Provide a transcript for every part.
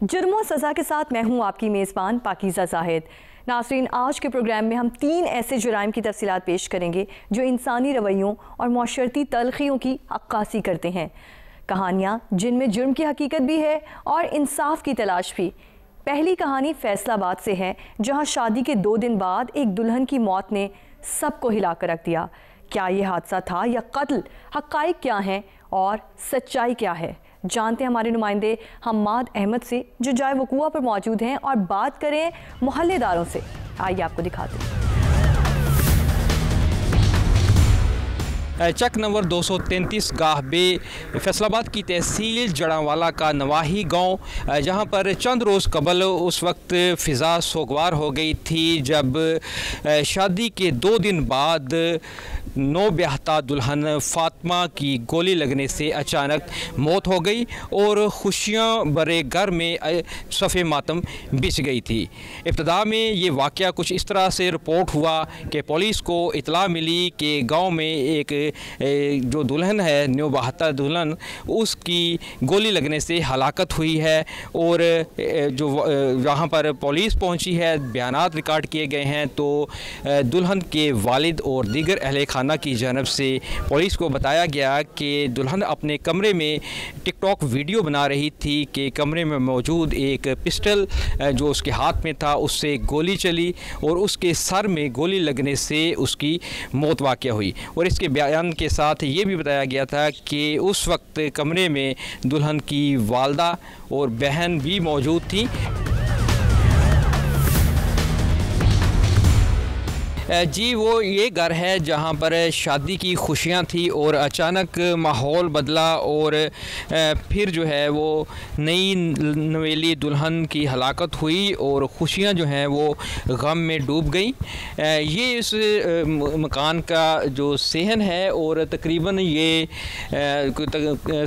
जुर्म और सज़ा के साथ मैं हूँ आपकी मेज़बान पाकीज़ा जाहिद। नाज़रीन, आज के प्रोग्राम में हम 3 ऐसे जुराइम की तफसीलात पेश करेंगे जो इंसानी रवैयों और माशरती तलखियों की अक्कासी करते हैं। कहानियाँ जिनमें जुर्म की हकीकत भी है और इंसाफ की तलाश भी। पहली कहानी फैसलाबाद से है, जहाँ शादी के 2 दिन बाद एक दुल्हन की मौत ने सबको हिला कर रख दिया। क्या ये हादसा था या कत्ल? हक़ाइक़ क्या हैं और सच्चाई क्या है, जानते हैं हमारे नुमाइंदे हम्माद अहमद से, जो जाए वक़ूआ पर मौजूद हैं, और बात करें मोहल्लेदारों से। आइए आपको दिखाते हैं। चक नंबर 233 गाह बे फैसलाबाद की तहसील जड़ावाला का नवाही गांव, जहां पर चंद रोज़ कबल उस वक्त फ़िज़ा सोगवार हो गई थी जब शादी के 2 दिन बाद नौब्याहता दुल्हन फ़ातिमा की गोली लगने से अचानक मौत हो गई और खुशियां भरे घर में सफ़े मातम बिछ गई थी। इब्तदा में ये वाक़या कुछ इस तरह से रिपोर्ट हुआ कि पुलिस को इतला मिली कि गांव में एक जो दुल्हन है, नौब्याहता दुल्हन, उसकी गोली लगने से हलाकत हुई है। और जो वहाँ पर पुलिस पहुँची है, बयानात रिकॉर्ड किए गए हैं, तो दुल्हन के वालिद और दीगर अहले खाना की जानब से पुलिस को बताया गया कि दुल्हन अपने कमरे में टिकटॉक वीडियो बना रही थी कि कमरे में मौजूद एक पिस्टल जो उसके हाथ में था, उससे गोली चली और उसके सर में गोली लगने से उसकी मौत वाक़या हुई। और इसके बयान के साथ ये भी बताया गया था कि उस वक्त कमरे में दुल्हन की वालदा और बहन भी मौजूद थी। जी, वो ये घर है जहाँ पर शादी की खुशियाँ थी और अचानक माहौल बदला और फिर जो है वो नई नवेली दुल्हन की हलाकत हुई और खुशियाँ जो हैं वो गम में डूब गई। ये इस मकान का जो सेहन है और तकरीबन ये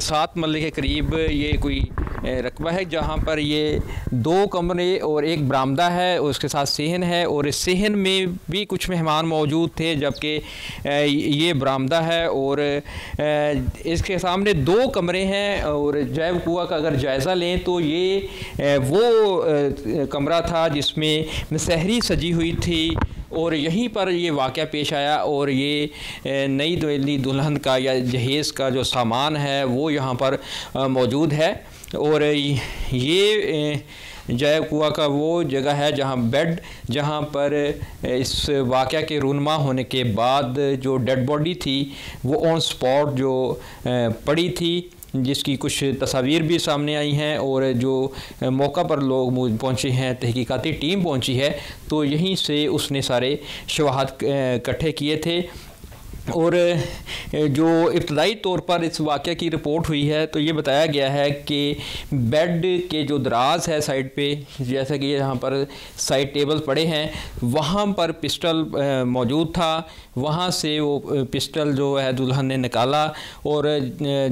7 मरले के करीब ये कोई रकबा है, जहाँ पर ये 2 कमरे और एक बरामदा है, उसके साथ सेहन है और इस सेहन में भी कुछ मेहमान मौजूद थे, जबकि ये बरामदा है और इसके सामने 2 कमरे हैं। और जैव कुआ का अगर जायज़ा लें तो ये वो कमरा था जिसमें सहरी सजी हुई थी और यहीं पर ये वाक़या पेश आया। और ये नई दुल्हन दुल्हन का या जहेज़ का जो सामान है वो यहाँ पर मौजूद है। और ये जैव कुआ का वो जगह है जहाँ पर इस वाक़या के रूनमा होने के बाद जो डेड बॉडी थी वो ऑन स्पॉट जो पड़ी थी, जिसकी कुछ तस्वीर भी सामने आई हैं। और जो मौका पर लोग पहुंचे हैं, तहकीकाती टीम पहुंची है, तो यहीं से उसने सारे शवाहद इकट्ठे किए थे। और जो इब्तदाई तौर पर इस वाक़े की रिपोर्ट हुई है तो ये बताया गया है कि बेड के जो दराज है साइड पे, जैसा कि यहाँ पर साइड टेबल पड़े हैं, वहाँ पर पिस्टल मौजूद था। वहाँ से वो पिस्टल जो है दुल्हन ने निकाला और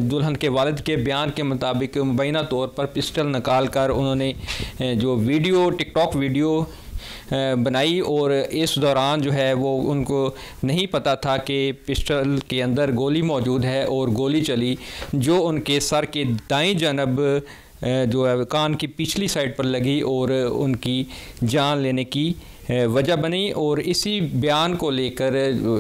दुल्हन के वालिद के बयान के मुताबिक मुबैना तौर पर पिस्टल निकाल कर उन्होंने जो वीडियो टिकटॉक वीडियो बनाई। और इस दौरान जो है वो उनको नहीं पता था कि पिस्टल के अंदर गोली मौजूद है और गोली चली जो उनके सर के दाईं जानब जो है कान की पिछली साइड पर लगी और उनकी जान लेने की वजह बनी। और इसी बयान को लेकर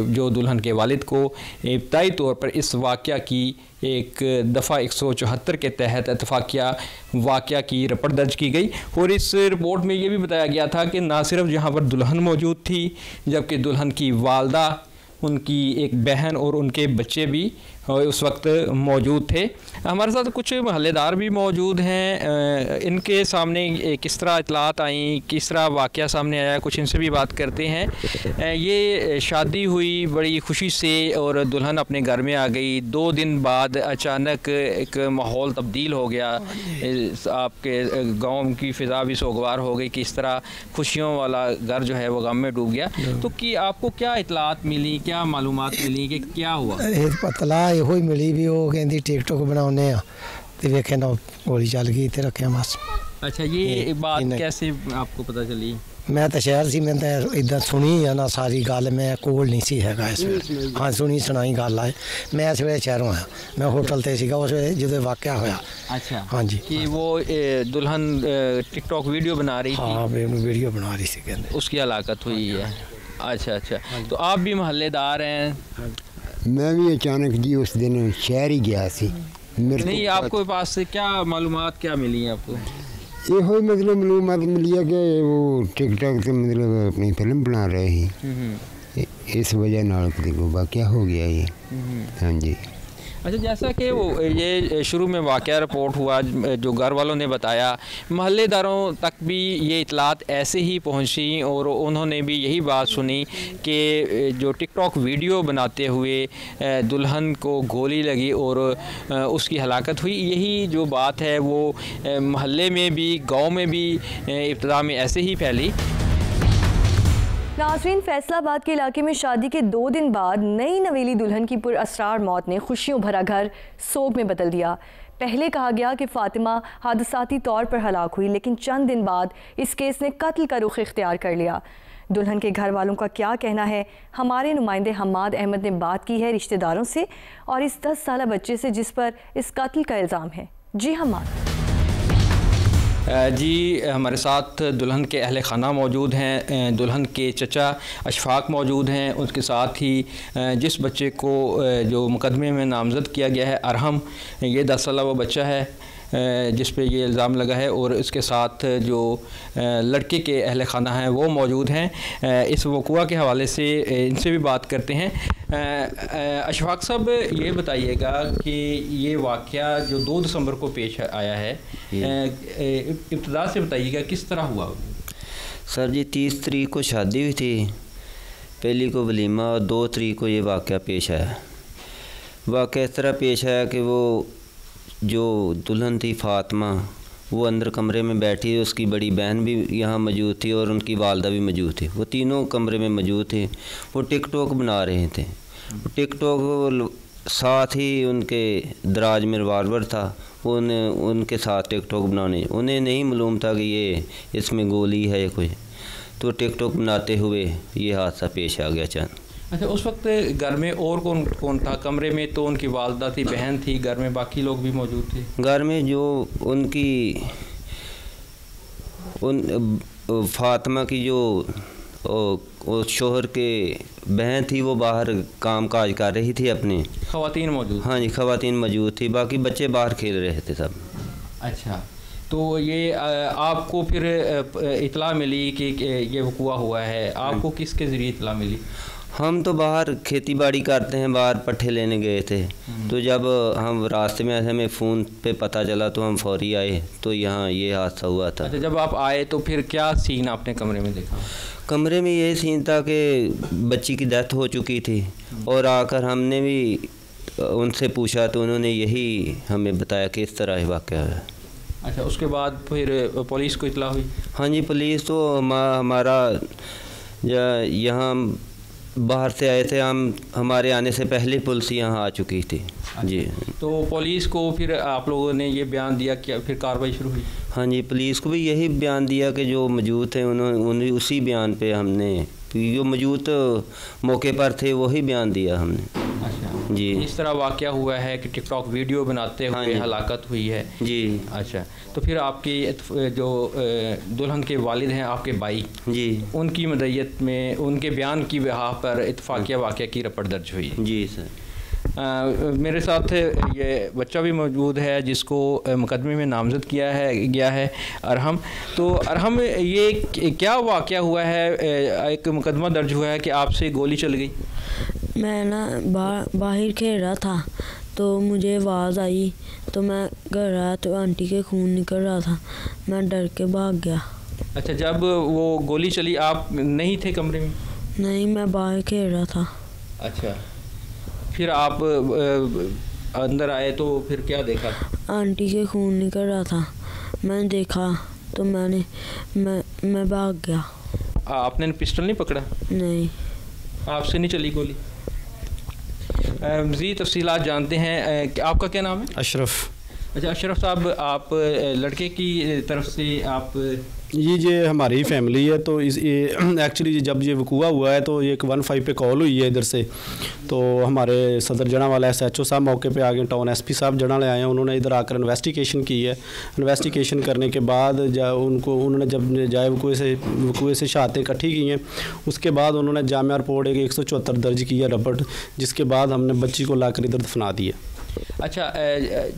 जो दुल्हन के वालिद को इब्तदाई तौर पर इस वाक़या की एक दफ़ा 174 के तहत इत्तफ़ाक़िया वाक़या की रिपोर्ट दर्ज की गई। और इस रिपोर्ट में ये भी बताया गया था कि ना सिर्फ जहाँ पर दुल्हन मौजूद थी, जबकि दुल्हन की वालदा, उनकी एक बहन और उनके बच्चे भी उस वक्त मौजूद थे। हमारे साथ कुछ महल्लेदार भी मौजूद हैं, इनके सामने किस तरह इतलात आई, किस तरह वाक़या सामने आया, कुछ इनसे भी बात करते हैं। ये शादी हुई बड़ी खुशी से और दुल्हन अपने घर में आ गई। 2 दिन बाद अचानक एक माहौल तब्दील हो गया, आपके गांव की फ़िज़ा भी सोगवार हो गई कि इस तरह खुशियों वाला घर जो है वो गम में डूब गया। तो कि आपको क्या इतलात मिली, क्या मालूमात मिली कि क्या हुआ? पतला ਇਹੋ ਹੀ ਮਿਲੀ ਵੀ ਉਹ ਕਹਿੰਦੀ ਟਿਕਟੋਕ ਬਣਾਉਨੇ ਆ ਤੇ ਵੇਖੇ ਨਾ ਗੋਲੀ ਚੱਲ ਗਈ ਤੇ ਰੱਖਿਆ ਬਸ। अच्छा, ये बात कैसे आपको पता चली? मैं तो शहर सी, मैं तो इदा सुनी है ना सारी गल, मैं कोल नहीं सी हैगा इस वेले। हाँ सुनी सुनाई गल है। मैं इस वेले शहरों आया, मैं होटल ते सीगा उस वेले जो वाक़या होया। अच्छा हाँ जी, कि वो दुल्हन टिकटॉक वीडियो बना रही थी। हाँ वीडियो बना रही थी, कहते उसकी हलाकत हुई है। अच्छा अच्छा, तो आप भी मोहल्लेदार हैं? मैं भी अचानक जी उस दिन शहर ही गया सी। नहीं, आपको पास से क्या मालूमात क्या मिली है आपको? यो मतलब मालूमात मिली है कि वो टिकटॉक से मतलब अपनी फिल्म बना रहे हैं, इस वजह नाल वाक़या हो गया ये। हाँ जी। अच्छा, जैसा कि वो ये शुरू में वाक़या रिपोर्ट हुआ, जो घर वालों ने बताया, महल्लेदारों तक भी ये इतलात ऐसे ही पहुंची और उन्होंने भी यही बात सुनी कि जो टिकटॉक वीडियो बनाते हुए दुल्हन को गोली लगी और उसकी हलाकत हुई। यही जो बात है वो महल्ले में भी, गांव में भी इब्तिदा में ऐसे ही फैली। नाज़रीन, फैसलाबाद के इलाके में शादी के 2 दिन बाद नई नवेली दुल्हन की पुरअसरार मौत ने खुशियों भरा घर सोग में बदल दिया। पहले कहा गया कि फ़ातिमा हादसाती तौर पर हलाक हुई, लेकिन चंद दिन बाद इस केस ने कत्ल का रुख इख्तियार कर लिया। दुल्हन के घर वालों का क्या कहना है, हमारे नुमाइंदे हम्माद अहमद ने बात की है रिश्तेदारों से और इस 10 साला बच्चे से जिस पर इस कत्ल का इल्ज़ाम है। जी हम्माद। जी, हमारे साथ दुल्हन के अहले खाना मौजूद हैं, दुल्हन के चचा अशफाक मौजूद हैं, उसके साथ ही जिस बच्चे को जो मुकदमे में नामज़द किया गया है अरहम, ये 10 साला वो बच्चा है जिस पे ये इल्ज़ाम लगा है, और इसके साथ जो लड़के के अहले खाना हैं वो मौजूद हैं। इस वक़ुआ के हवाले से इनसे भी बात करते हैं। अशफाक साहब, ये बताइएगा कि ये वाक़या जो 2 दिसंबर को पेश आया है, इब्तिदा से बताइएगा किस तरह हुआ? सर जी, 30 तारीख को शादी हुई थी, पहली को वलीमा और 2 तारीख को ये वाक़या पेश आया। वाक़या इस तरह पेश आया कि वो जो दुल्हन थी फ़ातिमा, वो अंदर कमरे में बैठी, उसकी बड़ी बहन भी यहाँ मौजूद थी और उनकी वालदा भी मौजूद थी। वो तीनों कमरे में मौजूद थे। वो टिकटॉक बना रहे थे। टिकटॉक साथ ही उनके दराज में रिवाल्वर था, उनके साथ टिकटॉक बनाने। उन्हें नहीं मालूम था कि ये इसमें गोली है कोई, तो टिकटॉक बनाते हुए ये हादसा पेश आ गया चंद। अच्छा, उस वक्त घर में और कौन कौन था? कमरे में तो उनकी वालदा थी, बहन थी, घर में बाकी लोग भी मौजूद थे? घर में जो उनकी फ़ातिमा की जो शोहर के बहन थी, वो बाहर काम काज कर रही थी अपने। ख़वातीन मौजूद? हाँ जी, ख़वातीन मौजूद थी, बाकी बच्चे बाहर खेल रहे थे सब। अच्छा, तो ये आपको फिर इतला मिली कि ये वक़ुआ हुआ है, आपको किसके ज़रिए इतला मिली? हम तो बाहर खेती बाड़ी करते हैं, बाहर पट्ठे लेने गए थे, तो जब हम रास्ते में हमें फ़ोन पे पता चला तो हम फौरी आए, तो यहाँ ये हादसा हुआ था। अच्छा, जब आप आए तो फिर क्या सीन आपने कमरे में देखा? कमरे में ये सीन था कि बच्ची की डेथ हो चुकी थी, और आकर हमने भी उनसे पूछा तो उन्होंने यही हमें बताया कि इस तरह वाक़या है। अच्छा, उसके बाद फिर पुलिस को इतला हुई? हाँ जी, पुलिस तो हमारा यहाँ बाहर से आए थे, हमारे आने से पहले पुलिस यहाँ आ चुकी थी। जी, तो पुलिस को फिर आप लोगों ने ये बयान दिया कि फिर कार्रवाई शुरू हुई? हाँ जी, पुलिस को भी यही बयान दिया कि जो मौजूद थे उन्होंने उसी बयान पे हमने, जो मौजूद मौके पर थे वही बयान दिया हमने। अच्छा जी, इस तरह वाक़या हुआ है कि टिकटॉक वीडियो बनाते हुए हलाकत हुई है जी। अच्छा, तो फिर आपकी जो दुल्हन के वालिद हैं, आपके भाई जी, उनकी मदयत में उनके बयान की बिहा पर इत्तफाकिया वाक़या की रिपोर्ट दर्ज हुई? जी सर। मेरे साथ ये बच्चा भी मौजूद है जिसको मुकदमे में नामज़द किया गया है अरहम। तो अरहम, ये क्या वाक़या हुआ है? एक मुकदमा दर्ज हुआ है कि आपसे गोली चल गई। मैं ना बाहर खेल रहा था तो मुझे आवाज़ आई, तो मैं घर आया तो आंटी के खून निकल रहा था, मैं डर के भाग गया। अच्छा, जब वो गोली चली आप नहीं थे कमरे में? नहीं, मैं बाहर खेल रहा था। अच्छा, फिर आप अंदर आए तो फिर क्या देखा? आंटी के खून निकल रहा था, मैंने देखा तो मैं भाग गया। आपने पिस्टल नहीं पकड़ा? नहीं। आपसे नहीं चली गोली? मज़ीद तफ़सीलात जानते हैं। आपका क्या नाम है? अशरफ। अच्छा अशरफ साहब, आप लड़के की तरफ से आप ये हमारी ही फैमिली है। तो इस एक्चुअली जब ये वकूआ हुआ है तो ये 15 पे कॉल हुई है इधर से, तो हमारे सदर जना वाला SHO साहब मौके पे आ गए, टाउन SP साहब जना ले आए हैं, उन्होंने इधर आकर इन्वेस्टिगेशन की है। इन्वेस्टिगेशन करने के बाद उन्होंने जब जाए वकूए से शहादतें इकट्ठी की हैं, उसके बाद उन्होंने जामिया रिपोर्ट 174 दर्ज की है रपट, जिसके बाद हमने बच्ची को लाकर इधर दफना दिया। अच्छा,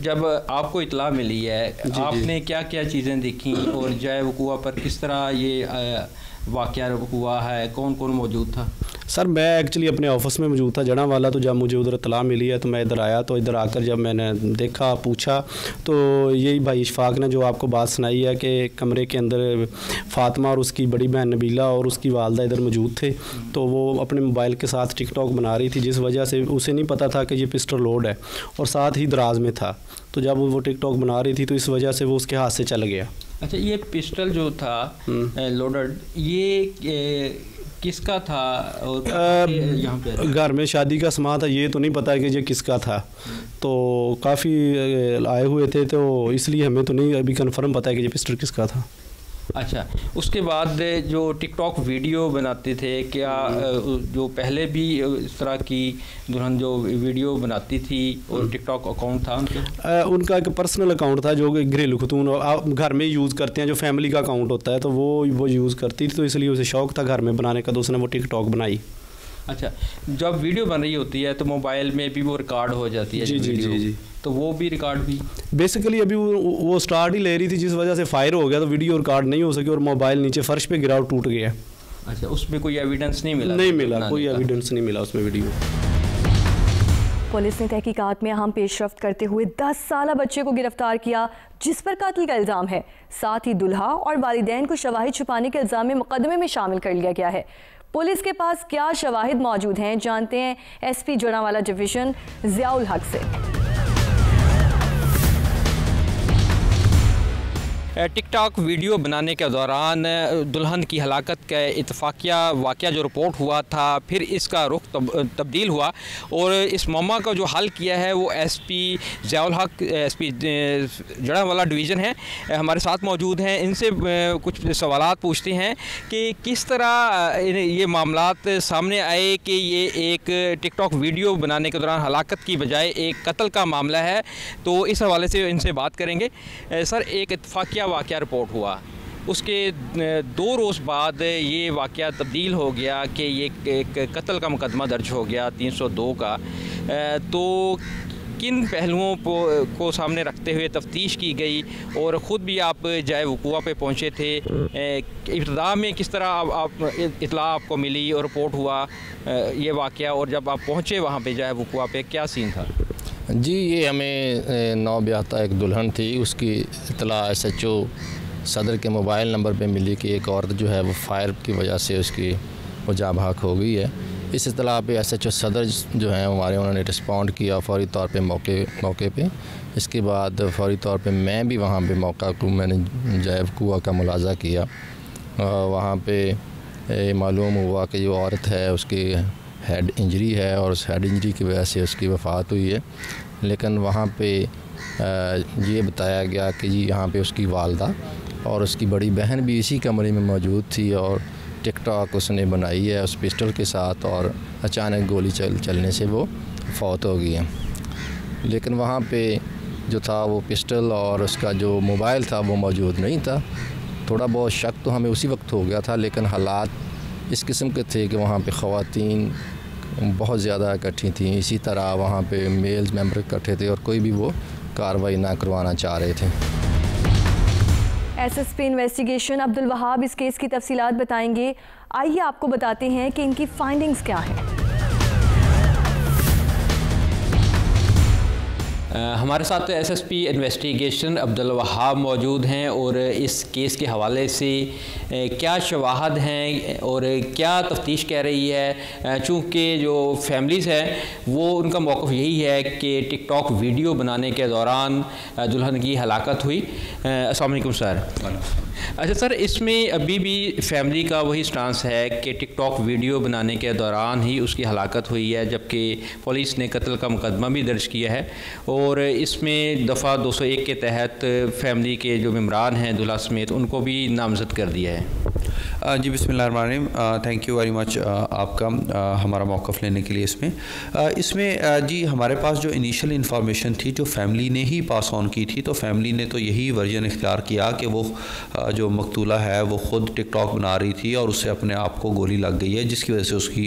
जब आपको इतला मिली है आपने क्या क्या चीज़ें देखी और जाए वकूआ पर किस तरह ये वाक़या हुआ है, कौन कौन मौजूद था? सर मैं एक्चुअली अपने ऑफिस में मौजूद था जना वाला, तो जब मुझे उधर इतला मिली है तो मैं इधर आया। तो इधर आकर जब मैंने देखा पूछा तो यही भाई इशफाक ने जो आपको बात सुनाई है कि कमरे के अंदर फ़ातिमा और उसकी बड़ी बहन नबीला और उसकी वालदा इधर मौजूद थे। तो वो अपने मोबाइल के साथ टिकटॉक बना रही थी, जिस वजह से उसे नहीं पता था कि ये पिस्टल लोड है और साथ ही दराज में था। तो जब वो टिकटॉक बना रही थी तो इस वजह से वो उसके हाथ से चल गया। अच्छा, ये पिस्टल जो था लोडेड, ये किसका था? और यहाँ पे घर में शादी का सामान था, ये तो नहीं पता कि ये किसका था। तो काफ़ी आए हुए थे, तो इसलिए हमें तो नहीं अभी कंफर्म पता है कि ये पिस्टल किसका था। अच्छा, उसके बाद जो टिकटॉक वीडियो बनाते थे, क्या जो पहले भी इस तरह की दुल्हन जो वीडियो बनाती थी और टिकटॉक अकाउंट था उनका एक पर्सनल अकाउंट था जो कि घरेलू खतून घर में यूज़ करते हैं, जो फैमिली का अकाउंट होता है, तो वो यूज़ करती थी। तो इसलिए उसे शौक़ था घर में बनाने का, तो उसने वो टिकटॉक बनाई। अच्छा, जब वीडियो बन रही होती है तो मोबाइल में भी वो रिकॉर्ड हो जाती है? जी, तो वो भी रिकॉर्ड भी बेसिकली अभी वो स्टार्ट ही ले रही थी, जिस वजह से फायर हो गया, तो वीडियो रिकॉर्ड नहीं हो सकी और मोबाइल नीचे फर्श पे गिरा और टूट गया। अच्छा, उसमें कोई एविडेंस नहीं मिला? नहीं मिला, कोई एविडेंस नहीं मिला उसमें वीडियो। पुलिस ने तहकीकात में अहम पेशरफ्त करते हुए 10 साला बच्चे को गिरफ्तार किया, जिस पर कत्ल का इल्ज़ाम है। साथ ही दुल्हा और वालिदैन को शवाहिद छुपाने के इल्ज़ाम में मुकदमे में शामिल कर लिया गया है। पुलिस के पास क्या शवाहिद मौजूद हैं, जानते हैं SP जड़ावाला डिवीज़न ज़ियाउल हक से। टिकटॉक वीडियो बनाने के दौरान दुल्हन की हलाकत का इत्तफाकिया वाक़या जो रिपोर्ट हुआ था, फिर इसका रुख तब्दील हुआ और इस मामला का जो हल किया है वो SP ज़ियाउल हक SP जड़ावाला डिवीज़न है, हमारे साथ मौजूद हैं। इनसे कुछ सवालात पूछते हैं कि किस तरह ये मामलात सामने आए कि ये एक टिकटॉक वीडियो बनाने के दौरान हलाकत की बजाय एक कत्ल का मामला है। तो इस हवाले से इनसे बात करेंगे। सर, एक इत्तफाकिया वाक़या रिपोर्ट हुआ, उसके 2 रोज़ बाद ये वाक़या तब्दील हो गया कि ये एक कत्ल का मुकदमा दर्ज हो गया 302 का। तो किन पहलुओं को सामने रखते हुए तफ्तीश की गई और ख़ुद भी आप जाए वकूआ पे पहुँचे थे, इब्तिदा में किस तरह आप इतला आपको मिली और रिपोर्ट हुआ ये वाक़या, और जब आप पहुँचे वहाँ पे जाए वकूआ पे क्या सीन था? जी, ये हमें 9 ब्याहता एक दुल्हन थी, उसकी इतला SHO सदर के मोबाइल नंबर पे मिली कि एक औरत जो है वो फायर की वजह से उसकी वो जाँ भाग हो गई है। इस इतला पे SHO सदर जो हैं हमारे, उन्होंने रिस्पॉन्ड किया फ़ौरी तौर पे मौके पे। इसके बाद फ़ौरी तौर पे मैं भी वहाँ पे मैंने जैव कुआ का मुलाजा किया। वहाँ पे मालूम हुआ कि जो औरत है उसकी हेड इंजरी है और उस हेड इंजरी की वजह से उसकी वफ़ात हुई है। लेकिन वहाँ पे ये बताया गया कि जी यहाँ पे उसकी वालदा और उसकी बड़ी बहन भी इसी कमरे में मौजूद थी और टिकटॉक उसने बनाई है उस पिस्टल के साथ और अचानक गोली चलने से वो फौत हो गई है। लेकिन वहाँ पे जो था वो पिस्टल और उसका जो मोबाइल था वो मौजूद नहीं था। थोड़ा बहुत शक तो हमें उसी वक्त हो गया था, लेकिन हालात इस किस्म के थे कि वहाँ पे ख़वातीन बहुत ज़्यादा इकट्ठी थीं, इसी तरह वहाँ पे मेल्स मेंबर इकट्ठे थे और कोई भी वो कार्रवाई ना करवाना चाह रहे थे। SSP इन्वेस्टिगेशन अब्दुल वहाब इस केस की तफसीलात बताएंगे। आइए आपको बताते हैं कि इनकी फाइंडिंग्स क्या हैं। हमारे साथ SSP इन्वेस्टिगेशन अब्दुल वहाब मौजूद हैं और इस केस के हवाले से क्या शवाहद हैं और क्या तफ्तीश कह रही है। चूँकि जो फैमिलीज़ हैं वो उनका मौक़िफ़ यही है कि टिकटॉक वीडियो बनाने के दौरान दुल्हन की हलाकत हुई। अस्सलाम वालेकुम सर। अच्छा सर, इसमें अभी भी फैमिली का वही स्टांस है कि टिकटॉक वीडियो बनाने के दौरान ही उसकी हलाकत हुई है, जबकि पुलिस ने कत्ल का मुकदमा भी दर्ज किया है और और इसमें दफ़ा 201 के तहत फैमिली के जो मेम्बरान हैं दूल्हा समेत उनको भी नामज़द कर दिया है। जी बिस्मिल्लाहिर्रहमानिर्रहीम, थैंक यू वेरी मच आपका हमारा मौक़िफ़ लेने के लिए। इसमें जी हमारे पास जो इनिशियल इन्फॉर्मेशन थी जो फैमिली ने ही पास ऑन की थी, तो फैमिली ने तो यही वर्जन इख्तियार किया कि वो जो मकतूला है वो ख़ुद टिकटॉक बना रही थी और उससे अपने आप को गोली लग गई है जिसकी वजह से उसकी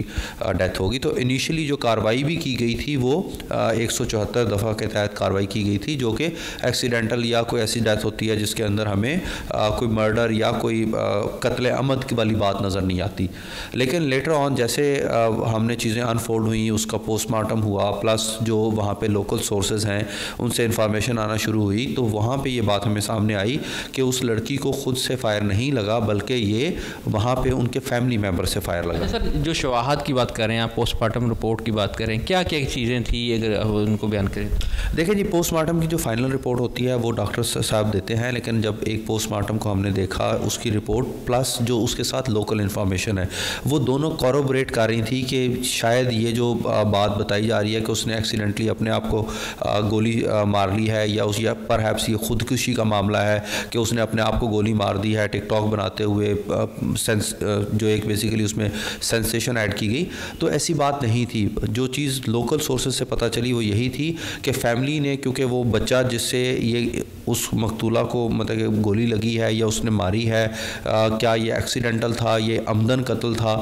डेथ होगी। तो इनिशियली जो कार्रवाई भी की गई थी वो 174 दफ़ा के तहत कार्रवाई की गई थी, जो कि एक्सीडेंटल या कोई ऐसी डेथ होती है जिसके अंदर हमें कोई मर्डर या कोई कत्ल अमद वाली बात नज़र नहीं आती। लेकिन लेटर ऑन जैसे हमने चीज़ें अनफोल्ड हुई, उसका पोस्टमार्टम हुआ, प्लस जो वहाँ पे लोकल सोर्सेज हैं उनसे इंफॉर्मेशन आना शुरू हुई, तो वहाँ पे ये बात हमें सामने आई कि उस लड़की को ख़ुद से फायर नहीं लगा बल्कि ये वहाँ पे उनके फैमिली मेम्बर से फायर लगा। सर जो शवाहद की बात करें, आप पोस्टमार्टम रिपोर्ट की बात करें, क्या क्या चीज़ें थी अगर उनको बयान करें? देखिए जी, पोस्टमार्टम की जो फाइनल रिपोर्ट होती है वो डॉक्टर साहब देते हैं, लेकिन जब एक पोस्टमार्टम को हमने देखा, उसकी रिपोर्ट प्लस जो उसके साथ लोकल इन्फॉर्मेशन है वो दोनों कॉरोबरेट कर रही थी कि शायद ये जो बात बताई जा रही है कि उसने एक्सीडेंटली अपने आप को गोली मार ली है या परहैप्स ये खुदकुशी का मामला है कि उसने अपने आप को गोली मार दी है टिकटॉक बनाते हुए, जो एक बेसिकली उसमें सेंसेशन ऐड की गई, तो ऐसी बात नहीं थी। जो चीज़ लोकल सोर्सेज से पता चली वो यही थी कि फैमिली ने, क्योंकि वो बच्चा जिससे ये उस मकतूला को मतलब गोली लगी है या उसने मारी है, क्या ये एक्सीडेंटल था, ये आमदन कत्ल था,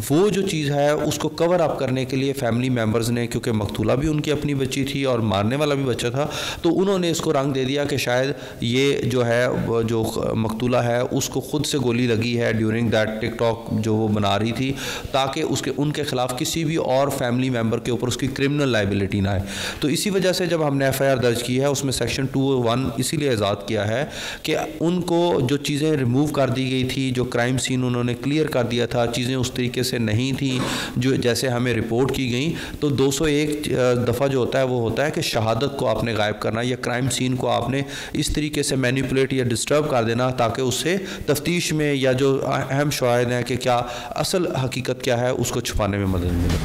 वो जो चीज़ है उसको कवर अप करने के लिए फैमिली मेम्बर्स ने, क्योंकि मकतूला भी उनकी अपनी बच्ची थी और मारने वाला भी बच्चा था, तो उन्होंने इसको रंग दे दिया कि शायद ये जो है जो मकतूला है उसको खुद से गोली लगी है ड्यूरिंग दैट टिकटॉक जो वो बना रही थी, ताकि उनके ख़िलाफ़ किसी भी और फैमिली मेम्बर के ऊपर उसकी क्रिमिनल लाइबिलिटी ना आए। तो इसी वजह से जब हमने FIR दर्ज की है उसमें सेक्शन 201 इसीलिए आज़ाद किया है कि उनको जो चीज़ें रिमूव कर दी गई थी, जो क्राइम सीन उन्होंने क्लियर कर दिया था, चीज़ें उस तरीके से नहीं थी जो जैसे हमें रिपोर्ट की गई। तो 201 दफ़ा जो होता है वो होता है कि शहादत को आपने गायब करना या क्राइम सीन को आपने इस तरीके से मैनिपुलेट या डिस्टर्ब कर देना ताकि उससे तफ्तीश में या जो अहम शवाहिद हैं कि क्या असल हकीकत क्या है उसको छुपाने में मदद मिले।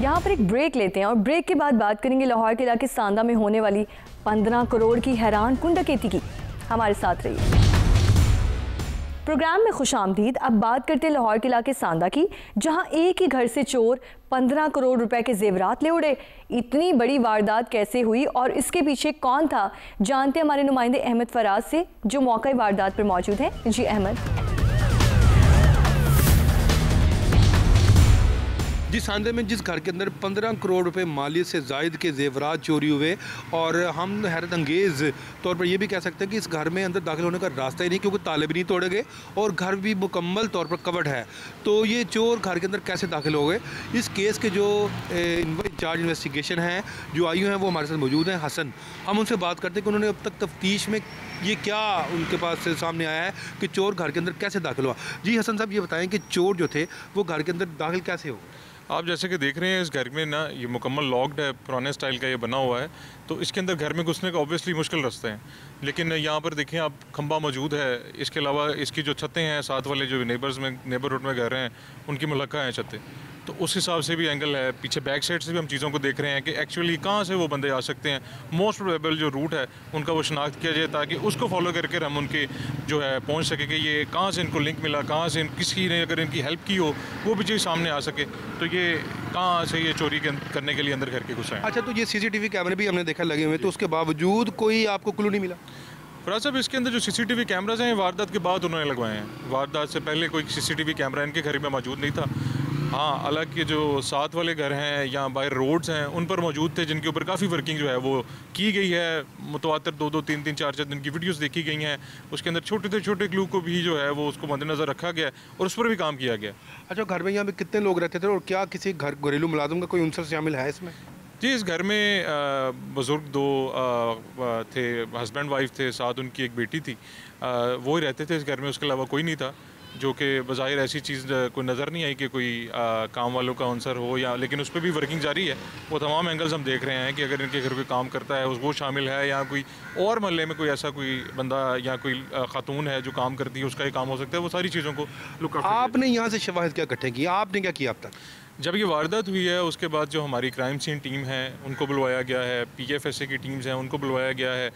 यहाँ पर एक ब्रेक लेते हैं और ब्रेक के बाद बात करेंगे लाहौर के इलाके सांदा में होने वाली 15 करोड़ की हैरान कुन डकैती की। हमारे साथ रहिए। प्रोग्राम में खुशामदीद। अब बात करते हैं लाहौर के इलाके सांदा की, जहां एक ही घर से चोर 15 करोड़ रुपए के जेवरात ले उड़े। इतनी बड़ी वारदात कैसे हुई और इसके पीछे कौन था, जानते हैं हमारे नुमाइंदे अहमद फराज से जो मौके वारदात पर मौजूद हैं। जी अहमद। जी, सांदे में जिस घर के अंदर 15 करोड़ रुपए मालियत से जायद के जेवरात चोरी हुए, और हम हैरत अंगेज़ तौर पर यह भी कह सकते हैं कि इस घर में अंदर दाखिल होने का रास्ता ही नहीं, क्योंकि ताले भी नहीं तोड़े गए और घर भी मुकम्मल तौर पर कवर्ड है। तो ये चोर घर के अंदर कैसे दाखिल हो गए? इस केस के जो इंचार्ज इन्वेस्टिगेशन हैं, जो आयु हैं, वो हमारे साथ मौजूद हैं, हसन। हम उनसे बात करते हैं कि उन्होंने अब तक तफ्तीश में ये क्या उनके पास से सामने आया है कि चोर घर के अंदर कैसे दाखिल हुआ। जी हसन साहब, ये बताएं कि चोर जो थे वो घर के अंदर दाखिल कैसे हो? आप जैसे कि देख रहे हैं इस घर में ना, ये मुकम्मल लॉक्ड है, पुराने स्टाइल का ये बना हुआ है, तो इसके अंदर घर में घुसने का ऑब्वियसली मुश्किल रास्ते हैं। लेकिन यहाँ पर देखें आप, खंबा मौजूद है, इसके अलावा इसकी जो छतें हैं, साथ वाले जो नेबरहुड में घर हैं उनकी मुलक्का हैं छतें, तो उस हिसाब से भी एंगल है। पीछे बैक साइड से भी हम चीज़ों को देख रहे हैं कि एक्चुअली कहाँ से वो बंदे आ सकते हैं। मोस्ट प्रोबेबल जो रूट है उनका वो शनाख्त किया जाए ताकि उसको फॉलो करके हम उनके जो है पहुँच सके कि ये कहाँ से इनको लिंक मिला, कहाँ से किसी ने अगर इनकी हेल्प की हो वो भी चीज़ सामने आ सके, तो ये कहाँ से ये चोरी करने के लिए अंदर घर के घुसे हैं। अच्छा, तो ये CCTV कैमरे भी हमने देखा लगे हुए, तो उसके बावजूद कोई आपको क्लू नहीं मिला? फराज साहब, इसके अंदर जो CCTV कैमराज हैं वारदात के बाद उन्होंने लगवाए हैं, वारदात से पहले कोई CCTV कैमरा इनके घर में मौजूद नहीं था। हाँ, हालांकि जो साथ वाले घर हैं या बाहर रोड्स हैं उन पर मौजूद थे, जिनके ऊपर काफ़ी वर्किंग जो है वो की गई है। मुतवातर 2-2, 3-3, 4-4 दिन की वीडियोस देखी गई हैं, उसके अंदर छोटे से छोटे क्लू को भी जो है वो उसको मद्देनज़र रखा गया और उस पर भी काम किया गया। अच्छा, घर में यहाँ पे कितने लोग रहते थे और क्या किसी घरेलू मुलाजिम का कोई उनसर शामिल है इसमें? जी, इस घर में बुज़ुर्ग 2 थे, हस्बैंड वाइफ थे, साथ उनकी एक बेटी थी, वो ही रहते थे इस घर में, उसके अलावा कोई नहीं था। जो कि बज़ाहिर ऐसी चीज़ कोई नज़र नहीं आई कि कोई काम वालों का आंसर हो, या लेकिन उस पर भी वर्किंग जारी है। वो तमाम एंगल्स हम देख रहे हैं कि अगर इनके घर कोई काम करता है वो शामिल है, या कोई और महल्ले में कोई ऐसा कोई बंदा या कोई खातून है जो काम करती है, उसका ही काम हो सकता है। वो सारी चीज़ों को लुक। आपने यहाँ से शवाहिद क्या इकट्ठे किए, आपने क्या किया अब तक? जब ये वारदात हुई है उसके बाद जो हमारी क्राइम सीन टीम है उनको बुलवाया गया है, PFSA की टीम्स हैं उनको बुलवाया गया है।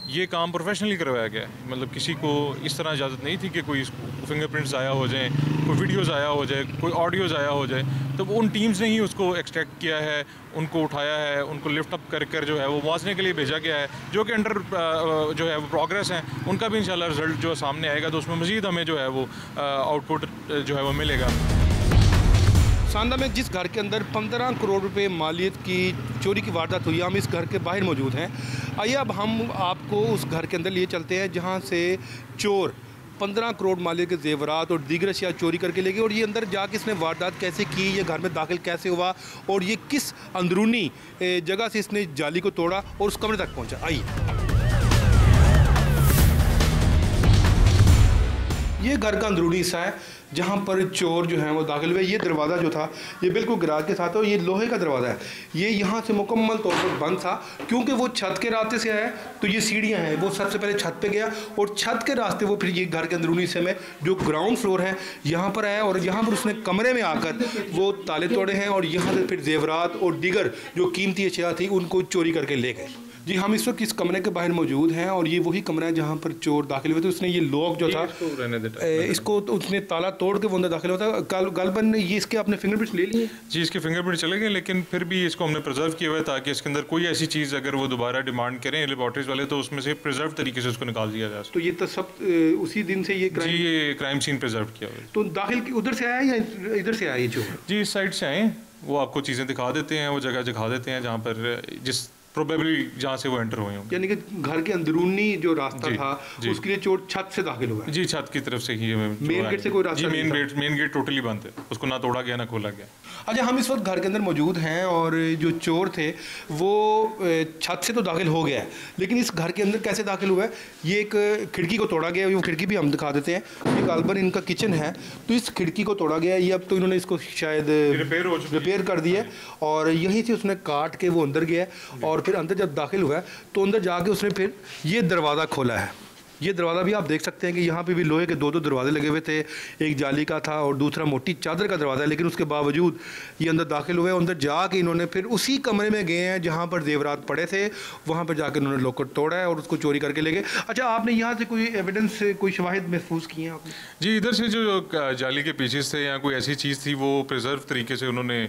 ये काम प्रोफेशनली करवाया गया है, मतलब किसी को इस तरह इजाज़त नहीं थी कि कोई फिंगरप्रिंट्स ज़ाया हो जाएं, कोई वीडियो ज़ाया हो जाए, कोई ऑडियो ज़ाया हो जाए। तो उन टीम्स ने ही उसको एक्सट्रैक्ट किया है, उनको उठाया है, उनको लिफ्ट अप कर जो है वो मुआवजे के लिए भेजा गया है, जो कि अंडर जो है वो प्रोग्रेस है। उनका भी इंशाल्लाह रिज़ल्ट जो सामने आएगा तो उसमें मज़ीद हमें जो है वो आउटपुट जो है वो मिलेगा। सांदा में जिस घर के अंदर 15 करोड़ रुपए मालियत की चोरी की वारदात हुई, हम इस घर के बाहर मौजूद हैं। आइए अब हम आपको उस घर के अंदर लिए चलते हैं जहां से चोर 15 करोड़ मालियत के जेवरात और दीगर अशिया चोरी करके ले गए, और ये अंदर जाके इसने वारदात कैसे की, ये घर में दाखिल कैसे हुआ और ये किस अंदरूनी जगह से इसने जाली को तोड़ा और उस कमरे तक पहुँचा। आइए, ये घर का अंदरूनी हिस्सा है जहाँ पर चोर जो हैं वो दाखिल हुए। ये दरवाज़ा जो था ये बिल्कुल गराज के साथ है और ये लोहे का दरवाज़ा है। ये यहाँ से मुकम्मल तौर पर बंद था क्योंकि वो छत के रास्ते से आया, तो ये सीढ़ियाँ हैं, वो सबसे पहले छत पे गया और छत के रास्ते वो फिर ये घर के अंदरूनी हिस्से में जो ग्राउंड फ्लोर है यहाँ पर आया और यहाँ पर उसने कमरे में आकर वो ताले तोड़े हैं और यहाँ से फिर जेवरात और दीगर जो कीमती अशिया थी उनको चोरी करके ले गए। जी, हम इस वक्त इस कमरे के बाहर मौजूद हैं और ये वही कमरा है जहाँ पर चोर दाखिल हुए थे। उसने ये लॉक जो था इसको तो उसने ताला तोड़ के वो अंदर दाखिल हुआ था। गालबन ने ये इसके अपने फिंगरप्रिंट्स ले लिए। जी, इसके फिंगरप्रिंट चले गए, लेकिन फिर भी इसको हमने प्रिजर्व किया हुआ है ताकि इसके अंदर कोई ऐसी चीज़ अगर वो दोबारा डिमांड करें लेबॉर्ट्रीज वाले तो उसमें से प्रिजर्व तरीके से उसको निकाल दिया जाए। तो ये तो सब उसी दिन से ये क्राइम सीन प्रिजर्व किया हुआ है। तो दाखिल उधर से आया या इधर से आया चोर? जी, इस साइड से आए, वो आपको चीज़ें दिखा देते हैं, वो जगह दिखा देते हैं जहाँ पर जिस प्रोबेबली जहाँ से वो एंटर हुए होंगे। यानी कि घर के अंदरूनी जो रास्ता था उसके लिए चोर छत से दाखिल हुआ है। जी, छत की तरफ से ही। मेन गेट से कोई रास्ता नहीं? मेन गेट टोटली बंद है, उसको ना तोड़ा गया ना खोला गया। अच्छा, हम इस वक्त घर के अंदर मौजूद हैं और जो चोर थे वो छत से तो दाखिल हो गया है, लेकिन इस घर के अंदर कैसे दाखिल हुआ है? ये एक खिड़की को तोड़ा गया है, वो खिड़की भी हम दिखा देते हैं। ये गालबन इनका किचन है, तो इस खिड़की को तोड़ा गया है। ये अब तो इन्होंने इसको शायद रिपेयर कर दिया और यहीं से उसने काट के वो अंदर गया और फिर अंदर जब दाखिल हुआ है तो अंदर जाके उसने फिर ये दरवाज़ा खोला है। ये दरवाज़ा भी आप देख सकते हैं कि यहाँ पे भी लोहे के दो दरवाजे लगे हुए थे, एक जाली का था और दूसरा मोटी चादर का दरवाज़ा है, लेकिन उसके बावजूद ये अंदर दाखिल हुए। अंदर जाके इन्होंने फिर उसी कमरे में गए हैं जहाँ पर जेवरात पड़े थे, वहाँ पर जाकर इन्होंने लॉकर तोड़ा है और उसको चोरी करके ले गए। अच्छा, आपने यहाँ से कोई एविडेंस, कोई शवाहिद महफूज किए हैं आपने? जी, इधर से जो जाली के पीछे थे या कोई ऐसी चीज़ थी वो प्रिजर्व तरीके से उन्होंने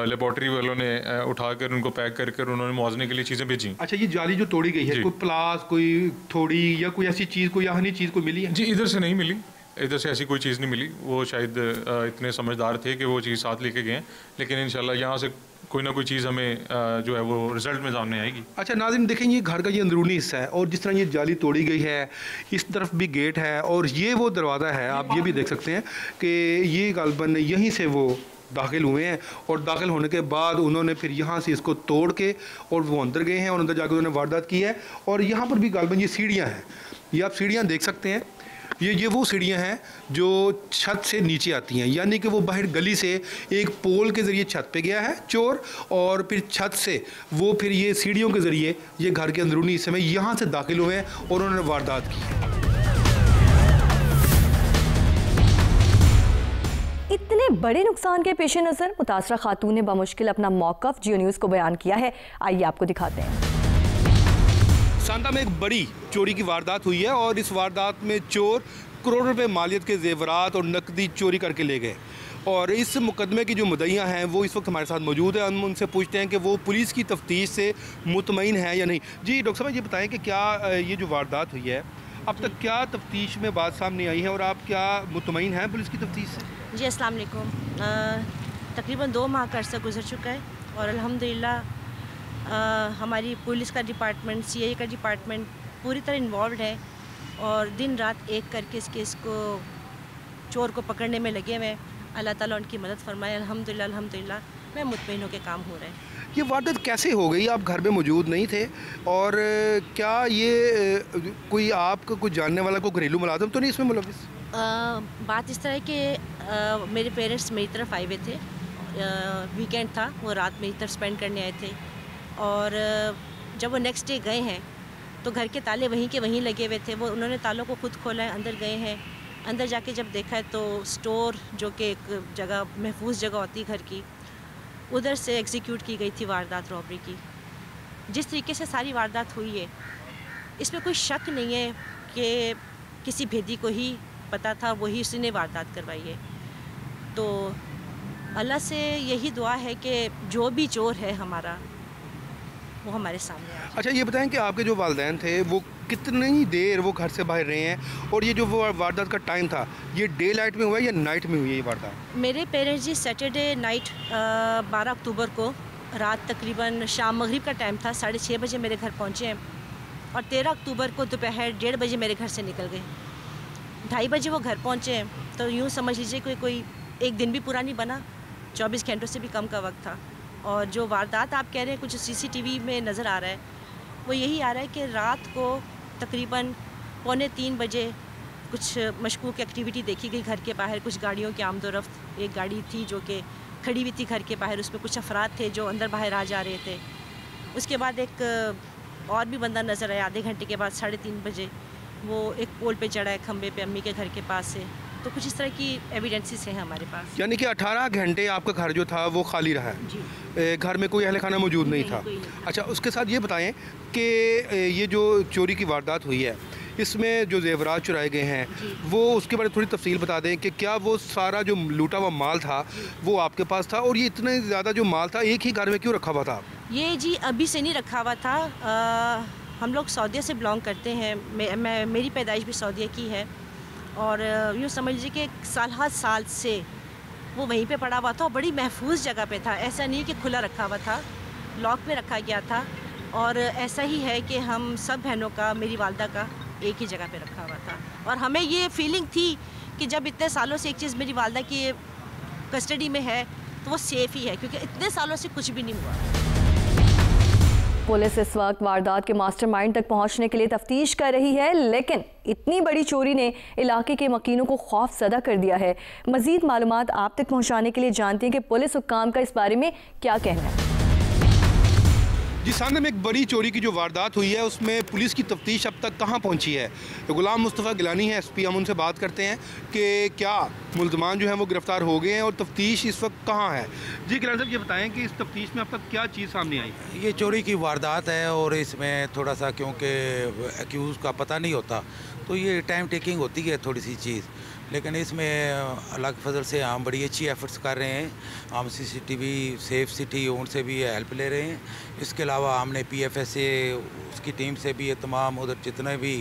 लेबॉर्ट्री वालों ने उठाकर उनको पैक कर उन्होंने मुआवजे के लिए चीज़ें भेजी। अच्छा, ये जाली जो तोड़ी गई है, कोई प्लास, कोई थोड़ी या कोई ऐसी चीज़, कोई यानी चीज़ कोई मिली है? जी, इधर से नहीं मिली, इधर से ऐसी कोई चीज़ नहीं मिली। वो शायद इतने समझदार थे कि वो चीज़ साथ लेके गए, लेकिन इंशाल्लाह यहाँ से कोई ना कोई चीज़ हमें जो है वो रिजल्ट में सामने आएगी। अच्छा नाज़रीन, देखें ये घर का ये अंदरूनी हिस्सा है और जिस तरह ये जाली तोड़ी गई है, इस तरफ भी गेट है और ये वो दरवाज़ा है। आप ये भी देख सकते हैं कि ये गालबन यहीं से वो दाखिल हुए हैं और दाखिल होने के बाद उन्होंने फिर यहाँ से इसको तोड़ के और वो अंदर गए हैं और अंदर जाकर उन्होंने वारदात की है। और यहाँ पर भी गालबन ये सीढ़ियाँ हैं, ये आप सीढ़ियाँ देख सकते हैं। ये वो सीढ़ियाँ हैं जो छत से नीचे आती हैं, यानी कि वो बाहर गली से एक पोल के ज़रिए छत पे गया है चोर और फिर छत से वो फिर ये सीढ़ियों के ज़रिए ये घर के अंदरूनी हिस्से में यहाँ से दाखिल हुए हैं और उन्होंने वारदात की। इतने बड़े नुकसान के पेश नज़र मुतासरा खातून ने बामुश्किल अपना मौक़िफ़ जियो न्यूज़ को बयान किया है। आइए आपको दिखाते हैं। सांदा में एक बड़ी चोरी की वारदात हुई है और इस वारदात में चोर करोड़ों रुपए मालियत के जेवरात और नकदी चोरी करके ले गए और इस मुकदमे की जो मुद्दइयाँ हैं वो इस वक्त हमारे साथ मौजूद है। हम उनसे पूछते हैं कि वो पुलिस की तफ्तीश से मुतमईन है या नहीं। जी डॉक्टर साहब, ये बताएं कि क्या ये जो वारदात हुई है अब तक क्या तफ्तीश में बात सामने आई है और आप क्या मुतमईन हैं पुलिस की तफ्तीश से? जी अस्सलाम वालेकुम। तकरीबन 2 माह का अरसा गुजर चुका है और अल्हम्दुलिल्लाह हमारी पुलिस का डिपार्टमेंट, CI का डिपार्टमेंट पूरी तरह इन्वॉल्व है और दिन रात एक करके इस केस को, चोर को पकड़ने में लगे हुए हैं। अल्लाह ताला उनकी मदद फरमाए। अल्हम्दुलिल्लाह मैं मुतमईन होकर काम हो रहा है। ये वारदात कैसे हो गई? आप घर में मौजूद नहीं थे और क्या ये कोई आपका कोई जानने वाला कोई घरेलू मुलाजिम तो नहीं इसमें मुलविस? बात इस तरह कि मेरे पेरेंट्स मेरी तरफ आए हुए थे, वीकेंड था, वो रात मेरी तरफ स्पेंड करने आए थे और जब वो नेक्स्ट डे गए हैं तो घर के ताले वहीं के वहीं लगे हुए थे। वो उन्होंने तालों को खुद खोला है, अंदर गए हैं। अंदर जाके जब देखा है तो स्टोर, जो कि एक जगह महफूज जगह होती है घर की, उधर से एग्जीक्यूट की गई थी वारदात रॉबरी की। जिस तरीके से सारी वारदात हुई है इसमें कोई शक नहीं है कि किसी भेदी को ही पता था, वही उसने वारदात करवाई है। तो अल्लाह से यही दुआ है कि जो भी चोर है हमारा वो हमारे सामने आए। अच्छा ये बताएं कि आपके जो वालिदैन थे वो कितनी देर वो घर से बाहर रहे हैं, और ये जो वो वारदात का टाइम था ये डे लाइट में हुआ है या नाइट में हुई है ये वारदात? मेरे पेरेंट्स जी सैटरडे नाइट 12 अक्टूबर को रात तकरीबन शाम मगरिब का टाइम था, 6:30 बजे मेरे घर पहुँचे हैं और 13 अक्टूबर को दोपहर 1:30 बजे मेरे घर से निकल गए। 2:30 बजे वो घर पहुँचे हैं, तो यूँ समझ लीजिए कि कोई एक दिन भी पूरा नहीं बना, 24 घंटों से भी कम का वक्त था। और जो वारदात आप कह रहे हैं कुछ CCTV में नज़र आ रहा है, वो यही आ रहा है कि रात को तकरीबन 2:45 बजे कुछ मशकूक एक्टिविटी देखी गई घर के बाहर, कुछ गाड़ियों की आमदोरफ्त। एक गाड़ी थी जो कि खड़ी हुई थी घर के बाहर, उसमें कुछ अफराद थे जो अंदर बाहर आ जा रहे थे। उसके बाद एक और भी बंदा नज़र आया आधे घंटे के बाद 3:30 बजे, वो एक पोल पे चढ़ा है खंबे पे अम्मी के घर के पास से। तो कुछ इस तरह की एविडेंसेस हैं हमारे पास। यानी कि 18 घंटे आपका घर जो था वो खाली रहा है, घर में कोई अहल खाना मौजूद नहीं था। अच्छा उसके साथ ये बताएं कि ये जो चोरी की वारदात हुई है इसमें जो जेवरात चुराए गए हैं वो उसके बारे में थोड़ी तफसील बता दें कि क्या वो सारा जो लूटा हुआ माल था वो आपके पास था, और ये इतने ज़्यादा जो माल था एक ही घर में क्यों रखा हुआ था? ये जी अभी से नहीं रखा हुआ था, हम लोग सऊदीया से बिलोंग करते हैं, मेरी पैदाइश भी सऊदीया की है, और यूँ समझ लीजिए कि साल से वो वहीं पे पड़ा हुआ था और बड़ी महफूज जगह पे था। ऐसा नहीं कि खुला रखा हुआ था, लॉक में रखा गया था। और ऐसा ही है कि हम सब बहनों का, मेरी वालदा का एक ही जगह पे रखा हुआ था, और हमें ये फीलिंग थी कि जब इतने सालों से एक चीज़ मेरी वालदा की कस्टडी में है तो वो सेफ़ ही है, क्योंकि इतने सालों से कुछ भी नहीं हुआ। पुलिस इस वक्त वारदात के मास्टरमाइंड तक पहुंचने के लिए तफ्तीश कर रही है, लेकिन इतनी बड़ी चोरी ने इलाके के मकीनों को खौफजदा कर दिया है। मजीद मालूमात आप तक पहुंचाने के लिए जानते हैं कि पुलिस हुक्काम का इस बारे में क्या कहना है। जी सामने में एक बड़ी चोरी की जो वारदात हुई है उसमें पुलिस की तफ्तीश अब तक कहाँ पहुँची है? गुलाम मुस्तफ़ा गिलानी है SP, हम उनसे बात करते हैं कि क्या मुल्ज़मान जो हैं वो गिरफ़्तार हो गए हैं और तफ्तीश इस वक्त कहाँ है। जी गिलानी साहब ये बताएं कि इस तफ्तीश में अब तक क्या चीज़ सामने आई? ये चोरी की वारदात है और इसमें थोड़ा सा क्योंकि एक्यूज़ का पता नहीं होता तो ये टाइम टेकिंग होती है थोड़ी सी चीज़, लेकिन इसमें अल्लाह के फजल से हम बड़ी अच्छी एफर्ट्स कर रहे हैं। हम CCTV सेफ सिटी उनसे भी हेल्प ले रहे हैं। इसके अलावा हमने PFSA उसकी टीम से भी ये तमाम उधर जितने भी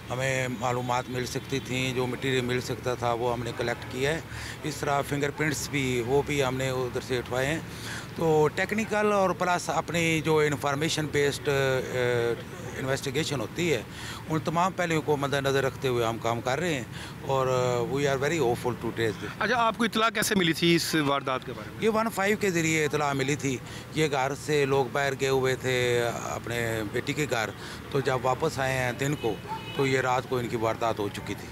हमें मालूमात मिल सकती थी, जो मटीरियल मिल सकता था वो हमने कलेक्ट किया है। इस तरह फिंगरप्रिंट्स भी वो भी हमने उधर से उठवाए हैं। तो टेक्निकल और प्लस अपनी जो इंफॉर्मेशन बेस्ड इन्वेस्टिगेशन होती है उन तमाम पहलुओं को मद्देनज़र रखते हुए हम काम कर रहे हैं और we are very hopeful to trace this. अच्छा आपको इतला कैसे मिली थी इस वारदात के बारे में? ये 15 के ज़रिए इतला मिली थी। ये घर से लोग बाहर गए हुए थे अपने बेटी के घर, तो जब वापस आए हैं दिन को तो ये रात को इनकी वारदात हो चुकी थी।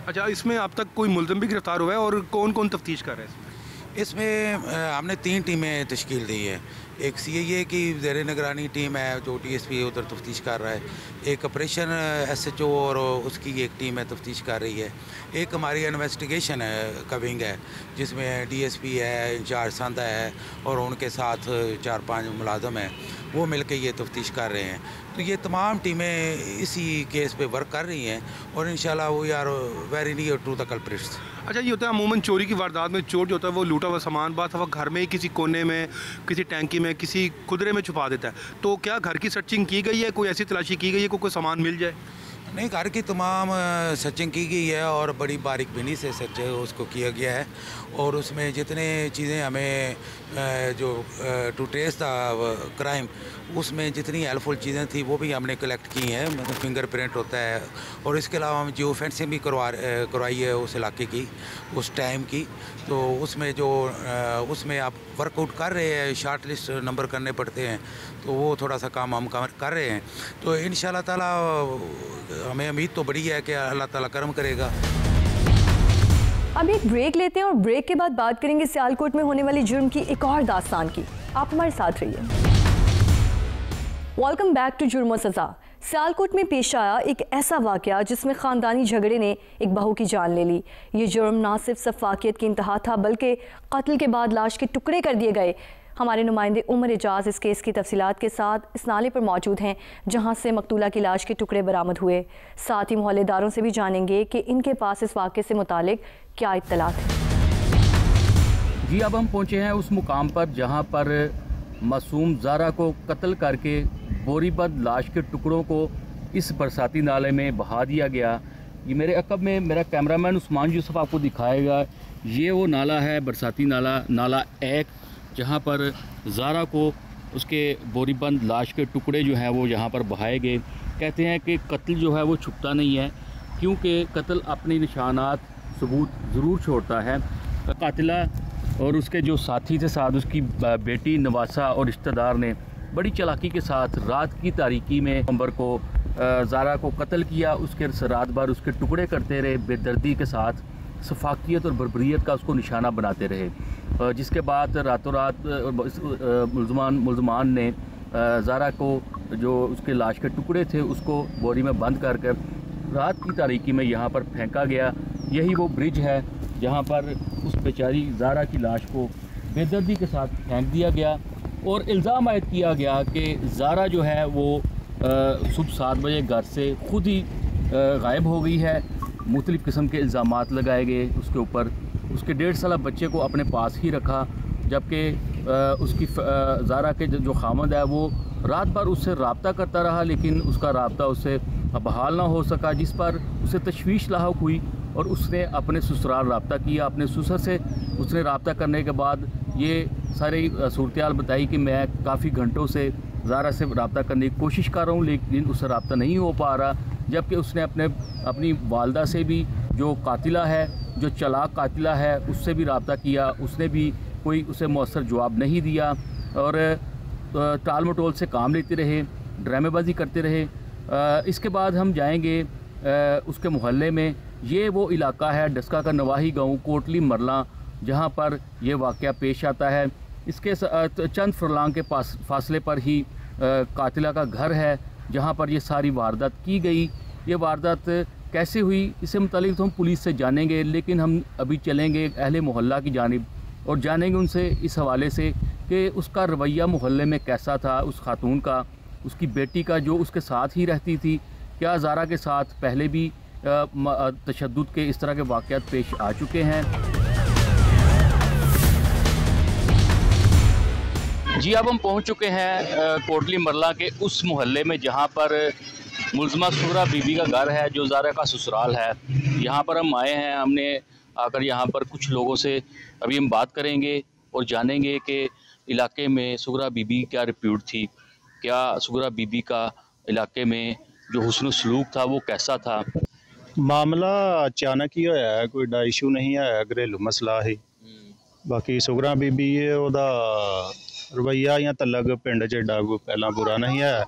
अच्छा इसमें अब तक कोई मुलज़िम भी गिरफ्तार हुआ है और कौन कौन तफ्तीश कर रहे हैं इसमें? हमने 3 टीमें तश्कील दी है। एक CIA की ज़ेर निगरानी टीम है जो DSP उधर तफ्तीश कर रहा है, एक ऑपरेशन SHO और उसकी एक टीम है तफ्तीश कर रही है, एक हमारी इन्वेस्टिगेशन है का विंग है जिसमें DSP है, इंचार्ज संदा है और उनके साथ 4-5 मुलाजम हैं, वो मिलकर ये तफ्तीश कर रहे हैं। तो ये तमाम टीमें इसी केस पे वर्क कर रही हैं और इंशाल्लाह we are very near to the culprits. अच्छा ये होता है अमूमन चोरी की वारदात में चोर जो होता है वो लूटा हुआ सामान बात हुआ घर में ही किसी कोने में, किसी टैंकी में, किसी खुदरे में छुपा देता है। तो क्या घर की सर्चिंग की गई है, कोई ऐसी तलाशी की गई है कोई सामान मिल जाए? नहीं, घर की तमाम सर्चिंग की गई है और बड़ी बारीकबीनी से सर्च उसको किया गया है और उसमें जितने चीज़ें हमें जो टू ट्रेस द क्राइम उसमें जितनी हेल्पफुल चीज़ें थी वो भी हमने कलेक्ट की हैं। मतलब फिंगरप्रिंट होता है और इसके अलावा हम जियो फेंसिंग भी करवाई है उस इलाके की उस टाइम की। तो उसमें जो उसमें आप वर्कआउट कर रहे हैं, शार्ट लिस्ट नंबर करने पड़ते हैं, तो वो थोड़ा सा काम हम कर रहे हैं। तो इंशाल्लाह ताला हमें उम्मीद तो बड़ी है कि अल्लाह ताला करम करेगा। अब एक ब्रेक लेते हैं और ब्रेक के बाद बात करेंगे सियालकोट में होने वाली जुर्म की एक और दास्तान की। आप हमारे साथ रहिए। वेलकम बैक टू जुर्म और सज़ा। सियालकोट में पेश आया एक ऐसा वाक़या जिसमें ख़ानदानी झगड़े ने एक बहू की जान ले ली। ये जुर्म ना सिर्फ सफाकियत की इंतहा था बल्कि कत्ल के बाद लाश के टुकड़े कर दिए गए हमारे नुमाइंदे उमर एजाज इस केस की तफसीलात के साथ इस नाले पर मौजूद हैं जहां से मकतूला की लाश के टुकड़े बरामद हुए। साथ ही मोहल्लेदारों से भी जानेंगे कि इनके पास इस वाक़े से मुतालिक क्या इत्तलात है। जी अब हम पहुंचे हैं उस मुकाम पर जहां पर मासूम ज़ारा को कत्ल करके बोरीबंद लाश के टुकड़ों को इस बरसाती नाले में बहा दिया गया। ये मेरे अकब में मेरा कैमरामैन उस्मान यूसुफ आपको दिखाएगा। ये वो नाला है, बरसाती नाला 1, जहाँ पर ज़ारा को उसके बोरीबंद लाश के टुकड़े जो हैं वो यहाँ पर बहाए गए। कहते हैं कि कत्ल जो है वो छुपता नहीं है, क्योंकि कत्ल अपने निशानात सबूत ज़रूर छोड़ता है। कातिला और उसके जो साथी थे साथ उसकी बेटी नवासा और रिश्तेदार ने बड़ी चालाकी के साथ रात की तारीकी में नवंबर को ज़ारा को कत्ल किया। उसके रात भर उसके टुकड़े करते रहे, बेदर्दी के साथ सफाकियत और बर्बरियत का उसको निशाना बनाते रहे, जिसके बाद रातों रात मुलजमान ने ज़ारा को जो उसके लाश के टुकड़े थे उसको बोरी में बंद कर रात की तारीकी में यहाँ पर फेंका गया। यही वो ब्रिज है जहाँ पर उस बेचारी ज़ारा की लाश को बेदर्दी के साथ फेंक दिया गया और इल्ज़ाम आयद किया गया कि ज़ारा जो है वो सुबह 7 बजे घर से खुद ही गायब हो गई है। मुख्तलिफ़ किस्म के इल्ज़ामात लगाए गए उसके ऊपर। उसके 1.5 साल बच्चे को अपने पास ही रखा, जबकि उसकी ज़ारा के जो खामद है वो रात भर उससे रब्ता करता रहा, लेकिन उसका रब्ता उससे बहाल ना हो सका, जिस पर उसे तशवीश लाहक हुई और उसने अपने ससुराल रब्ता किया। अपने ससुर से उसने रब्ता करने के बाद ये सारी सूरत बताई कि मैं काफ़ी घंटों से ज़ारा से रब्ता करने की कोशिश कर रहा हूँ, लेकिन उससे रब्ता नहीं हो पा रहा। जबकि उसने अपनी वालदा से भी, जो कातिला है, जो चालाक कातिला है, उससे भी रब्ता किया, उसने भी कोई उसे मौसर जवाब नहीं दिया और टाल मटोल से काम लेते रहे, ड्रामेबाजी करते रहे। इसके बाद हम जाएंगे उसके मोहल्ले में। ये वो इलाका है डस्का का नवाही गांव कोटली मरला, जहां पर यह वाक़या पेश आता है। इसके चंद फरलांग के फासले पर ही कातिला का घर है जहां पर ये सारी वारदात की गई। ये वारदात कैसे हुई इससे मुतालिक तो हम पुलिस से जानेंगे, लेकिन हम अभी चलेंगे अहले मोहल्ला की जानिब और जानेंगे उनसे इस हवाले से कि उसका रवैया मोहल्ले में कैसा था, उस खातून का, उसकी बेटी का जो उसके साथ ही रहती थी। क्या ज़ारा के साथ पहले भी तशद्दुद के इस तरह के वाक़यात पेश आ चुके हैं। जी अब हम पहुंच चुके हैं कोटली मरला के उस मोहल्ले में जहां पर मुलज़मा सुगरा बीबी का घर है, जो ज़ारा का ससुराल है। यहाँ पर हम आए हैं, हमने आकर यहाँ पर कुछ लोगों से अभी हम बात करेंगे और जानेंगे कि इलाके में सुगरा बीबी क्या रिप्यूट थी, क्या सुगरा बीबी का इलाके में जो हुस्न सलूक था वो कैसा था। मामला अचानक ही होया है, कोई डा इशू नहीं है, घरेलू मसला ही। बाकी सुगरा बीबी ओदा रवैया या तलग पिंड च एडा कोई पहला बुरा नहीं है।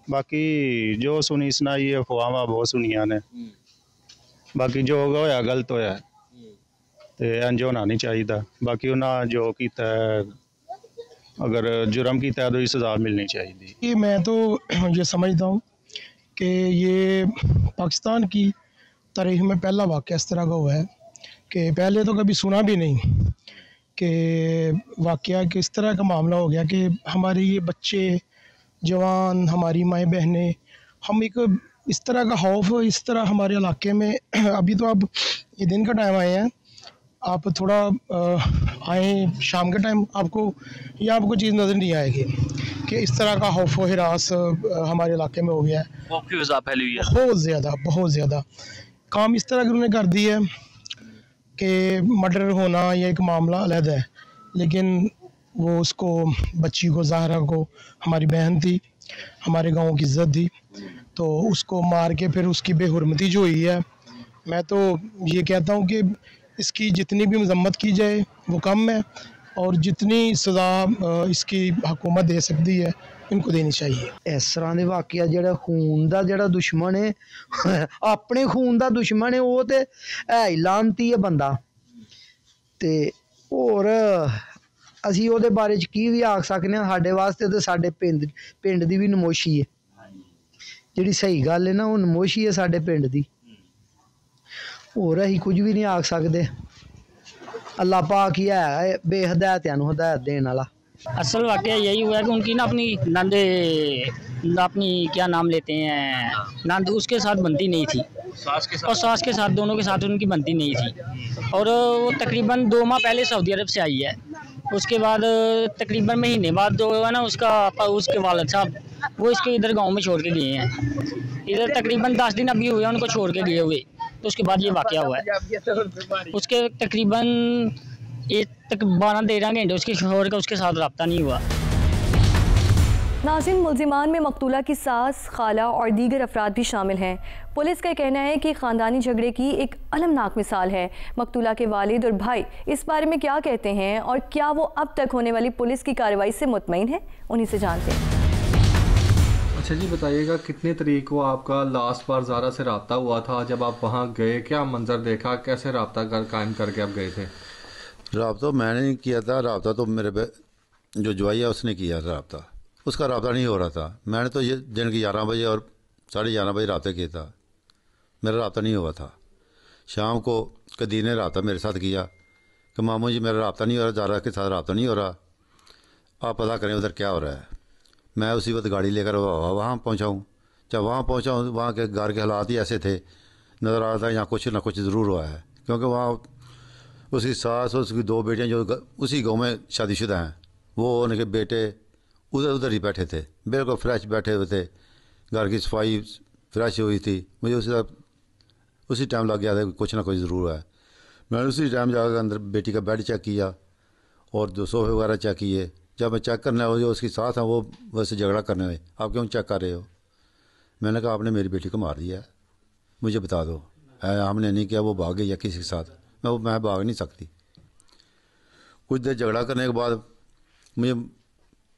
बाकी जो सुनी सुनाई अफवाहां बहुत सुनिया ने, बाकी जो होया गलत होया ते इंज होना नहीं चाहिए। बाकी उन्हें जो किया अगर जुर्म किया तो सज़ा मिलनी चाहिए। ये मैं तो ये समझता हूँ कि ये पाकिस्तान की तारीख में पहला वाक़या इस तरह का हुआ है कि पहले तो कभी सुना भी नहीं कि वाक़या किस तरह का मामला हो गया कि हमारे ये बच्चे जवान, हमारी माएँ बहनें, हम एक इस तरह का खौफ इस तरह हमारे इलाके में अभी तो अब ये दिन का टाइम आए हैं, आप थोड़ा आए शाम के टाइम, आपको चीज़ नज़र नहीं आएगी कि इस तरह का खौफ व हिरास हमारे इलाके में हो गया है। बहुत ज़्यादा काम इस तरह की उन्होंने कर दी है कि मर्डर होना ये एक मामला अलग है, लेकिन वो उसको बच्ची को, ज़ाहरा को, हमारी बहन थी, हमारे गांव की इज़्ज़त थी, तो उसको मार के फिर उसकी बेहुरमती जो हुई है, मैं तो ये कहता हूँ कि इसकी जितनी भी मजम्मत की जाए वो कम है और जितनी सज़ा इसकी हुकूमत दे सकती है इनको देनी चाहिए। इस तरह के वाकया जो खून का जो दुश्मन है अपने खून का दुश्मन है वो तो है ही लानती है बंदा, तो होर असी वो बारे की भी आख सकते हैं। साढ़े वास्ते तो साढ़े पिंड की भी नमोशी है, जी सही गल है ना, वो नमोशी है साढ़े पिंड की, होर असी कुछ भी नहीं आख सकते। अल्लाह पाक ही है बेहदायतियां नूं हदायत देने वाला, असल वाकया यही हुआ है कि उनकी ना अपनी क्या नाम लेते हैं नंद, उसके साथ बनती नहीं थी, सास के साथ दोनों के साथ उनकी बनती नहीं थी। और वो तकरीबन 2 माह पहले सऊदी अरब से आई है। उसके बाद तकरीबन महीने बाद जो है ना उसके वालिद साहब वो इसके इधर गांव में छोड़ के गए हैं। इधर तकरीबन 10 दिन अभी हुए उनको छोड़ के गए हुए, तो उसके बाद ये वाकया हुआ है। उसके तकरीबन 12-13 घंटे उसके शोहर का उसके साथ रब्ता नहीं हुआ। नाज़रीन, मुल्जिमान में मकतूला की सास, खाला और दीगर अफराद भी शामिल हैं। पुलिस का कहना है कि ख़ानदानी झगड़े की एक अलमनाक मिसाल है। मकतूला के वालिद और भाई इस बारे में क्या कहते हैं और क्या वो अब तक होने वाली पुलिस की कार्रवाई से मुतमईन है, उन्हीं से जानते हैं। अच्छा जी, बताइएगा कितने तारीख को आपका लास्ट बार ज़ारा से रब्ता हुआ था? जब आप वहाँ गए क्या मंजर देखा, कैसे रब्ता कायम करके आप गए थे? रब्ता मैंने नहीं किया था, रब्ता तो मेरे जो जवाई है उसने किया था। रब्ता उसका रब्ता नहीं हो रहा था। मैंने तो ये दिन के 11 बजे और 11:30 बजे रब्ता किया था, मेरा रब्ता नहीं हुआ था। शाम को कदीर ने रब्ता मेरे साथ किया कि मामू जी मेरा रब्ता नहीं हो रहा, ज़ारा के साथ रब्ता नहीं हो रहा, आप पता करें उधर क्या हो रहा है। मैं उसी वक्त गाड़ी लेकर वहाँ पहुँचा हूँ। जब वहाँ पहुँचा हूँ, वहाँ के घर के हालात ही ऐसे थे, नज़र आ रहा था यहाँ कुछ ना कुछ ज़रूर हुआ है। क्योंकि वहाँ उसकी सास और उसकी 2 बेटियाँ जो उसी गांव में शादीशुदा हैं, वो उनके बेटे उधर ही बैठे थे, बिल्कुल फ्रेश बैठे हुए थे। घर की सफाई फ्रेश हुई थी। मुझे उसी टाइम लग गया था कुछ ना कुछ ज़रूर है। मैंने उसी टाइम जाकर अंदर बेटी का बेड चेक किया और जो सोफे वगैरह चेक किए। जब मैं चेक करने जो उसकी साथ है वो वैसे झगड़ा करने लगे, आप क्यों चेक कर रहे हो? मैंने कहा आपने मेरी बेटी को मार दिया है, मुझे बता दो। हमने नहीं किया, वो भाग गई है किसी के साथ। मैं भाग नहीं सकती। कुछ देर झगड़ा करने के बाद मुझे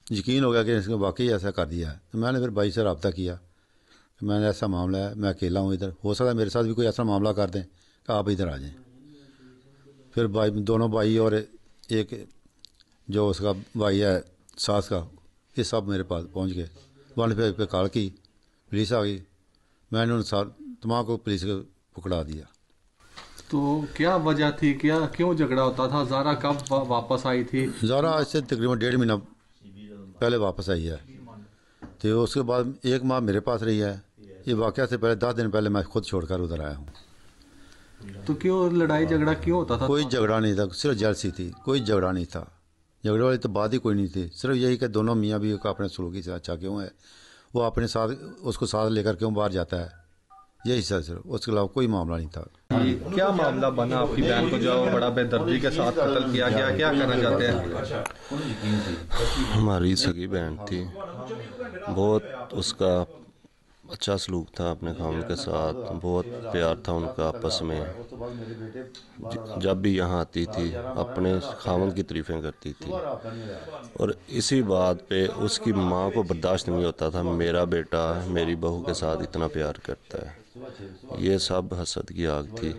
यकीन हो गया कि इसने वाकई ऐसा कर दिया है। तो मैंने फिर भाई से रब्ता किया कि मैंने ऐसा मामला है, मैं अकेला हूँ इधर, हो सकता है मेरे साथ भी कोई ऐसा मामला कर दें कि आप इधर आ जाएं। फिर दोनों भाई और एक जो उसका भाई है सास का, ये सब मेरे पास पहुँच गए। वहाँ पे कॉल की, पुलिस आ गई। मैंने उन तमाम को पुलिस को पकड़ा दिया। तो क्या वजह थी, क्यों झगड़ा होता था? ज़ारा कब वापस आई थी? ज़ारा आज से तकरीबन 1.5 महीना पहले वापस आई है। तो उसके बाद 1 माह मेरे पास रही है। ये वाक़या से पहले 10 दिन पहले मैं खुद छोड़कर उधर आया हूँ। तो क्यों लड़ाई झगड़ा क्यों होता था? कोई झगड़ा नहीं था, सिर्फ जेलसी थी, कोई झगड़ा नहीं था। झगड़े वाली तो बात ही कोई नहीं थी। सिर्फ यही कि दोनों मियाँ बीवी का अपने सलूकी से अच्छा क्यों है, वो अपने साथ उसको साथ लेकर क्यों बाहर जाता है, यही सिर्फ, उसके अलावा कोई मामला नहीं था। क्या मामला बना आपकी बहन को जो बड़ा बेदर्दी के साथ कत्ल किया गया, क्या करना चाहते हैं? हमारी सगी बहन थी, बहुत उसका अच्छा सलूक था अपने खामन के साथ, बहुत प्यार था उनका आपस में। जब भी यहाँ आती थी अपने खामन की तारीफ़ें करती थी। और इसी बात पे उसकी माँ को बर्दाश्त नहीं होता था, मेरा बेटा मेरी बहू के साथ इतना प्यार करता है। ये सब हसद की आग थी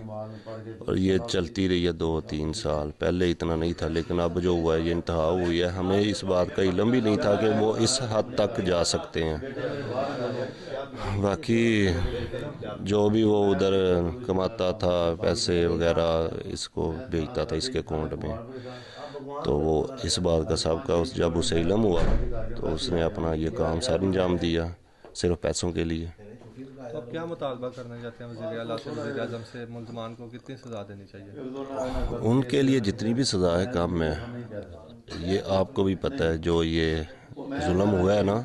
और ये चलती रही है 2-3 साल। पहले इतना नहीं था, लेकिन अब जो हुआ है ये इंतहा हुई है। हमें इस बात का इल्म भी नहीं था कि वो इस हद तक जा सकते हैं। बाकी जो भी वो उधर कमाता था पैसे वगैरह, इसको भेजता था इसके अकाउंट में, तो वो इस बात का सबका जब उसे इल्म हुआ तो उसने अपना ये काम सारा अंजाम दिया सिर्फ पैसों के लिए। तो अब क्या मुतालबा करना चाहते हैं वज़ीर आज़म से? मुल्ज़मान को कितनी सज़ा देनी चाहिए? उनके लिए जितनी भी सज़ा है कम है। ये आपको भी पता है, जो ये जुल्म हुआ है ना,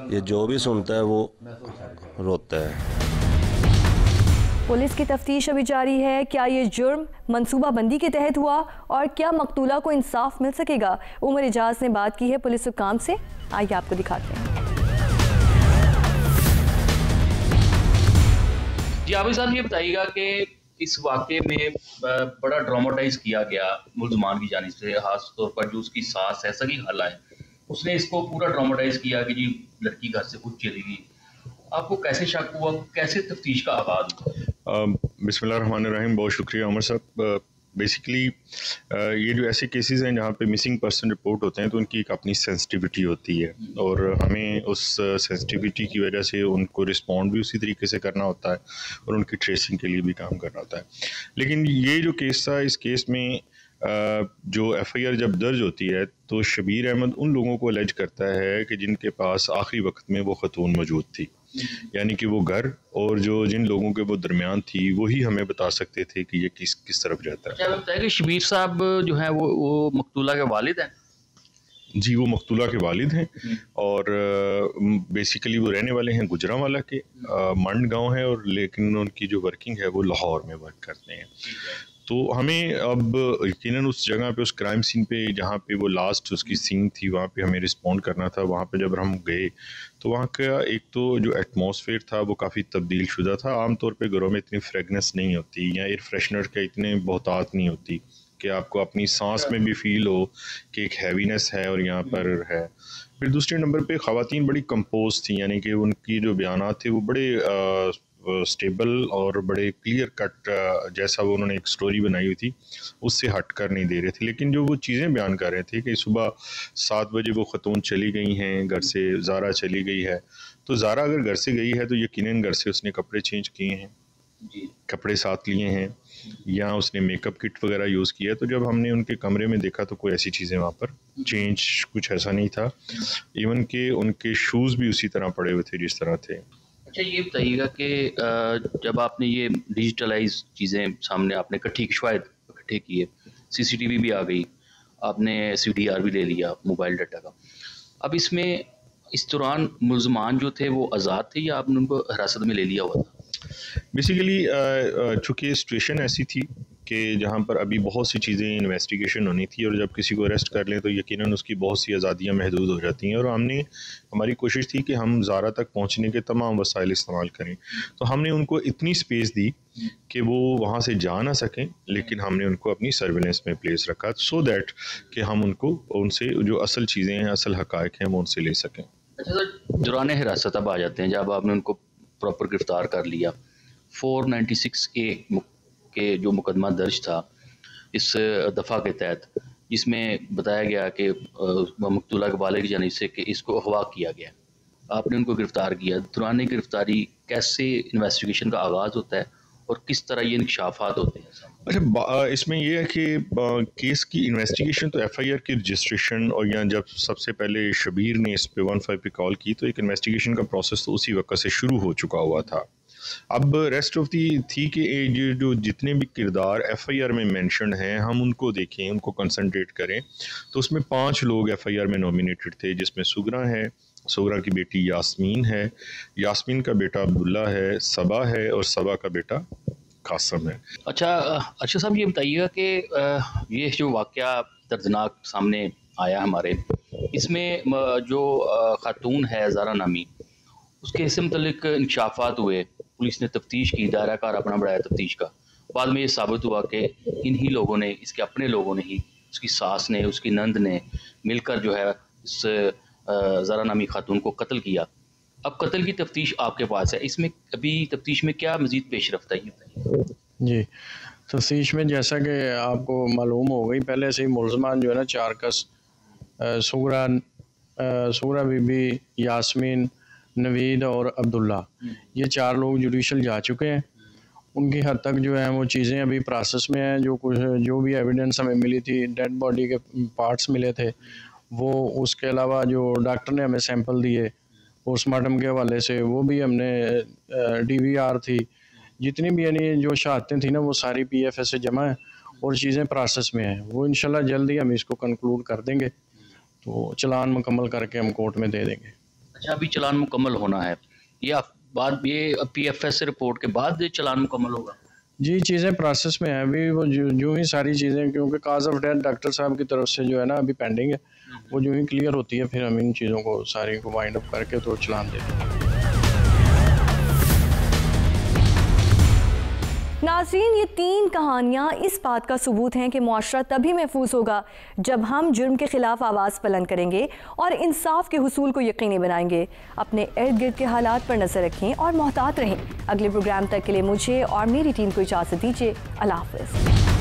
ये जो भी सुनता है वो रोता है। पुलिस की तफ्तीश अभी जारी है। क्या ये जुर्म मंसूबाबंदी के तहत हुआ और क्या मकतूला को इंसाफ मिल सकेगा? उमर इजाज़ ने बात की है पुलिस हुकाम से, आइए आपको दिखाते हैं। जी आबिद साहब, ये बताइएगा कि इस वाक़े में बड़ा ड्रामेटाइज किया गया मुल्ज़मान की जानिब से, खास तौर पर जो उसकी सास है, सगी खाला है, उसने इसको पूरा ड्रामेटाइज किया कि जी लड़की घर से खुद चली गई। आपको कैसे शक हुआ, कैसे तफ्तीश का आगाज़ हुआ? बिस्मिल्लाहिर्रहमानिर्रहीम। बहुत शुक्रिया उमर साहब। बेसिकली ये जो ऐसे केसेस हैं जहाँ पे मिसिंग पर्सन रिपोर्ट होते हैं तो उनकी एक अपनी सेंसिटिविटी होती है और हमें उस सेंसिटिविटी की वजह से उनको रिस्पॉन्ड भी उसी तरीके से करना होता है और उनकी ट्रेसिंग के लिए भी काम करना होता है। लेकिन ये जो केस था, इस केस में जो FIR जब दर्ज होती है तो शबीर अहमद उन लोगों को अलर्ज करता है कि जिनके पास आखिरी वक्त में वो खतून मौजूद थी, यानी कि वो घर और जो जिन लोगों के वो दरमियान थी वही हमें बता सकते थे कि ये किस तरफ जाता है। क्या बताया कि शबीर साहब जो है वो मकतूला के वालिद हैं? जी, वो मकतूला के वालिद हैं और बेसिकली वो रहने वाले हैं गुजरांवाला के, मंड गांव है, और लेकिन उनकी जो वर्किंग है वो लाहौर में वर्क करते हैं। तो हमें अब यकीनन उस जगह पे, उस क्राइम सीन पे जहाँ पे वो लास्ट उसकी सीन थी, वहाँ पे हमें रिस्पॉन्ड करना था। वहाँ पे जब हम गए तो वहाँ का एक तो जो एटमॉस्फेयर था वो काफ़ी तब्दील शुदा था। आमतौर पे घरों में इतनी फ्रेगनेंस नहीं होती या एयर फ्रेशनर के इतने बहुतात नहीं होती कि आपको अपनी सांस में भी फील हो कि एक हैवीनेस है और यहाँ पर है। फिर दूसरे नंबर पे ख़वातीन बड़ी कंपोज थी, यानी कि उनकी जो बयानात थे वो बड़े स्टेबल और बड़े क्लियर कट, जैसा वो उन्होंने एक स्टोरी बनाई हुई थी उससे हट कर नहीं दे रहे थे। लेकिन जो वो चीज़ें बयान कर रहे थे कि सुबह 7 बजे वो ख़तून चली गई हैं घर से, ज़ारा चली गई है, तो ज़ारा अगर घर से गई है तो यकीनन घर से उसने कपड़े चेंज किए हैं, कपड़े साथ लिए हैं, या उसने मेकअप किट वगैरह यूज़ किया। तो जब हमने उनके कमरे में देखा तो कोई ऐसी चीज़ें वहाँ पर चेंज कुछ ऐसा नहीं था। इवन के उनके शूज़ भी उसी तरह पड़े हुए थे जिस तरह थे। अच्छा, ये बताइएगा कि जब आपने ये डिजिटलाइज चीज़ें सामने आपने इकट्ठे किए, CCTV भी आ गई, आपने CDR भी ले लिया मोबाइल डाटा का, अब इसमें इस दौरान मुल्ज़मान जो थे वो आज़ाद थे या आपने उनको हिरासत में ले लिया हुआ था? बेसिकली चूँकि सिचुएशन ऐसी थी कि जहाँ पर अभी बहुत सी चीज़ें इन्वेस्टिगेशन होनी थी और जब किसी को अरेस्ट कर लें तो यकीनन उसकी बहुत सी आज़ादियाँ महदूद हो जाती हैं, और हमारी कोशिश थी कि हम ज़ारा तक पहुँचने के तमाम वसाइल इस्तेमाल करें। तो हमने उनको इतनी स्पेस दी कि वो वहाँ से जा ना सकें, लेकिन हमने उनको अपनी सर्विलेंस में प्लेस रखा सो दैट कि हम उनसे जो असल चीज़ें हैं, असल हक़ाइक़ हैं, वो उनसे ले सकें। अच्छा सर, दौरान हिरासत अब आ जाते हैं, जब आपने उनको प्रॉपर गिरफ़्तार कर लिया, 496A के जो मुकदमा दर्ज था इस दफ़ा के तहत, जिसमें बताया गया कि मकतूला के वाले की जानिब से कि इसको अगवा किया गया, आपने उनको गिरफ़्तार किया। दौरान गिरफ़्तारी कैसे इन्वेस्टिगेशन का आगाज़ होता है और किस तरह ये इंकशाफात होते हैं? अच्छा, इसमें यह है कि केस की इन्वेस्टिगेशन तो FIR की रजिस्ट्रेशन, और यहाँ जब सबसे पहले शबीर ने इस पे 15 पे कॉल की तो एक इन्वेस्टिगेशन का प्रोसेस तो उसी वक्त से शुरू हो चुका हुआ था। अब रेस्ट ऑफ दी थी कि ये जो जितने भी किरदार FIR में मेंशन हैं हम उनको देखें, उनको कंसंट्रेट करें। तो उसमें 5 लोग FIR में नॉमिनेटेड थे, जिसमें सुगरा है, सुगरा की बेटी यास्मीन है, यास्मीन का बेटा अब्दुल्ला है, सबा है और सबा का बेटा कासम है। अच्छा साहब, ये बताइएगा कि ये जो वाक़या दर्दनाक सामने आया हमारे, इसमें जो खातून है ज़ारा नामी, उसके इससे मुतल्लिक इंकशाफात हुए, पुलिस ने तफ्तीश की, दायरा कार अपना बढ़ाया तफ्तीश का, बाद में ये साबित हुआ कि इन्हीं लोगों ने, इसके अपने लोगों ने ही, उसकी सास ने, उसकी नंद ने मिलकर जो है इस ज़ारा नामी खातून को कत्ल किया। अब कत्ल की तफ्तीश आपके पास है, इसमें अभी तफ्तीश में क्या मज़ीद पेश रफ्ता है? जी, तफ्तीश में जैसा कि आपको मालूम हो गई, पहले से ही मुल्ज़मान जो है ना 4 कस, सुगरा बीबी, यास्मीन, नवीद और अब्दुल्ला, ये 4 लोग जुडिशल जा चुके हैं। उनकी हद तक जो है वो चीज़ें अभी प्रोसेस में हैं। जो भी एविडेंस हमें मिली थी, डेड बॉडी के पार्ट्स मिले थे वो, उसके अलावा जो डॉक्टर ने हमें सैंपल दिए पोस्टमार्टम के हवाले से, वो भी हमने DVR थी, जितनी भी यानी जो शहादतें थी ना वो सारी PFS से जमा है और चीज़ें प्रोसेस में हैं। वो इंशाल्लाह जल्द ही हम इसको कंक्लूड कर देंगे, तो चलान मुकम्मल करके हम कोर्ट में दे देंगे। अच्छा, अभी चलान मुकम्मल होना है, ये PFS रिपोर्ट के बाद चलान मुकम्मल होगा? जी, चीज़ें प्रोसेस में हैं अभी, वो जो ही सारी चीज़ें, क्योंकि काज ऑफ डेथ डॉक्टर साहब की तरफ से जो है ना अभी पेंडिंग है, वो जो ही क्लियर होती है फिर हम इन चीज़ों को सारी को वाइंड अप करके तो चलान दे देंगे। नाज़रीन, ये 3 कहानियाँ इस बात का सबूत हैं कि मुआशरा तभी महफूज होगा जब हम जुर्म के ख़िलाफ़ आवाज़ बुलंद करेंगे और इंसाफ के हुसूल को यकीनी बनाएंगे। अपने इर्द गिर्द के हालात पर नज़र रखें और मोहतात रहें। अगले प्रोग्राम तक के लिए मुझे और मेरी टीम को इजाज़त दीजिए। अल्लाह हाफ़िज़।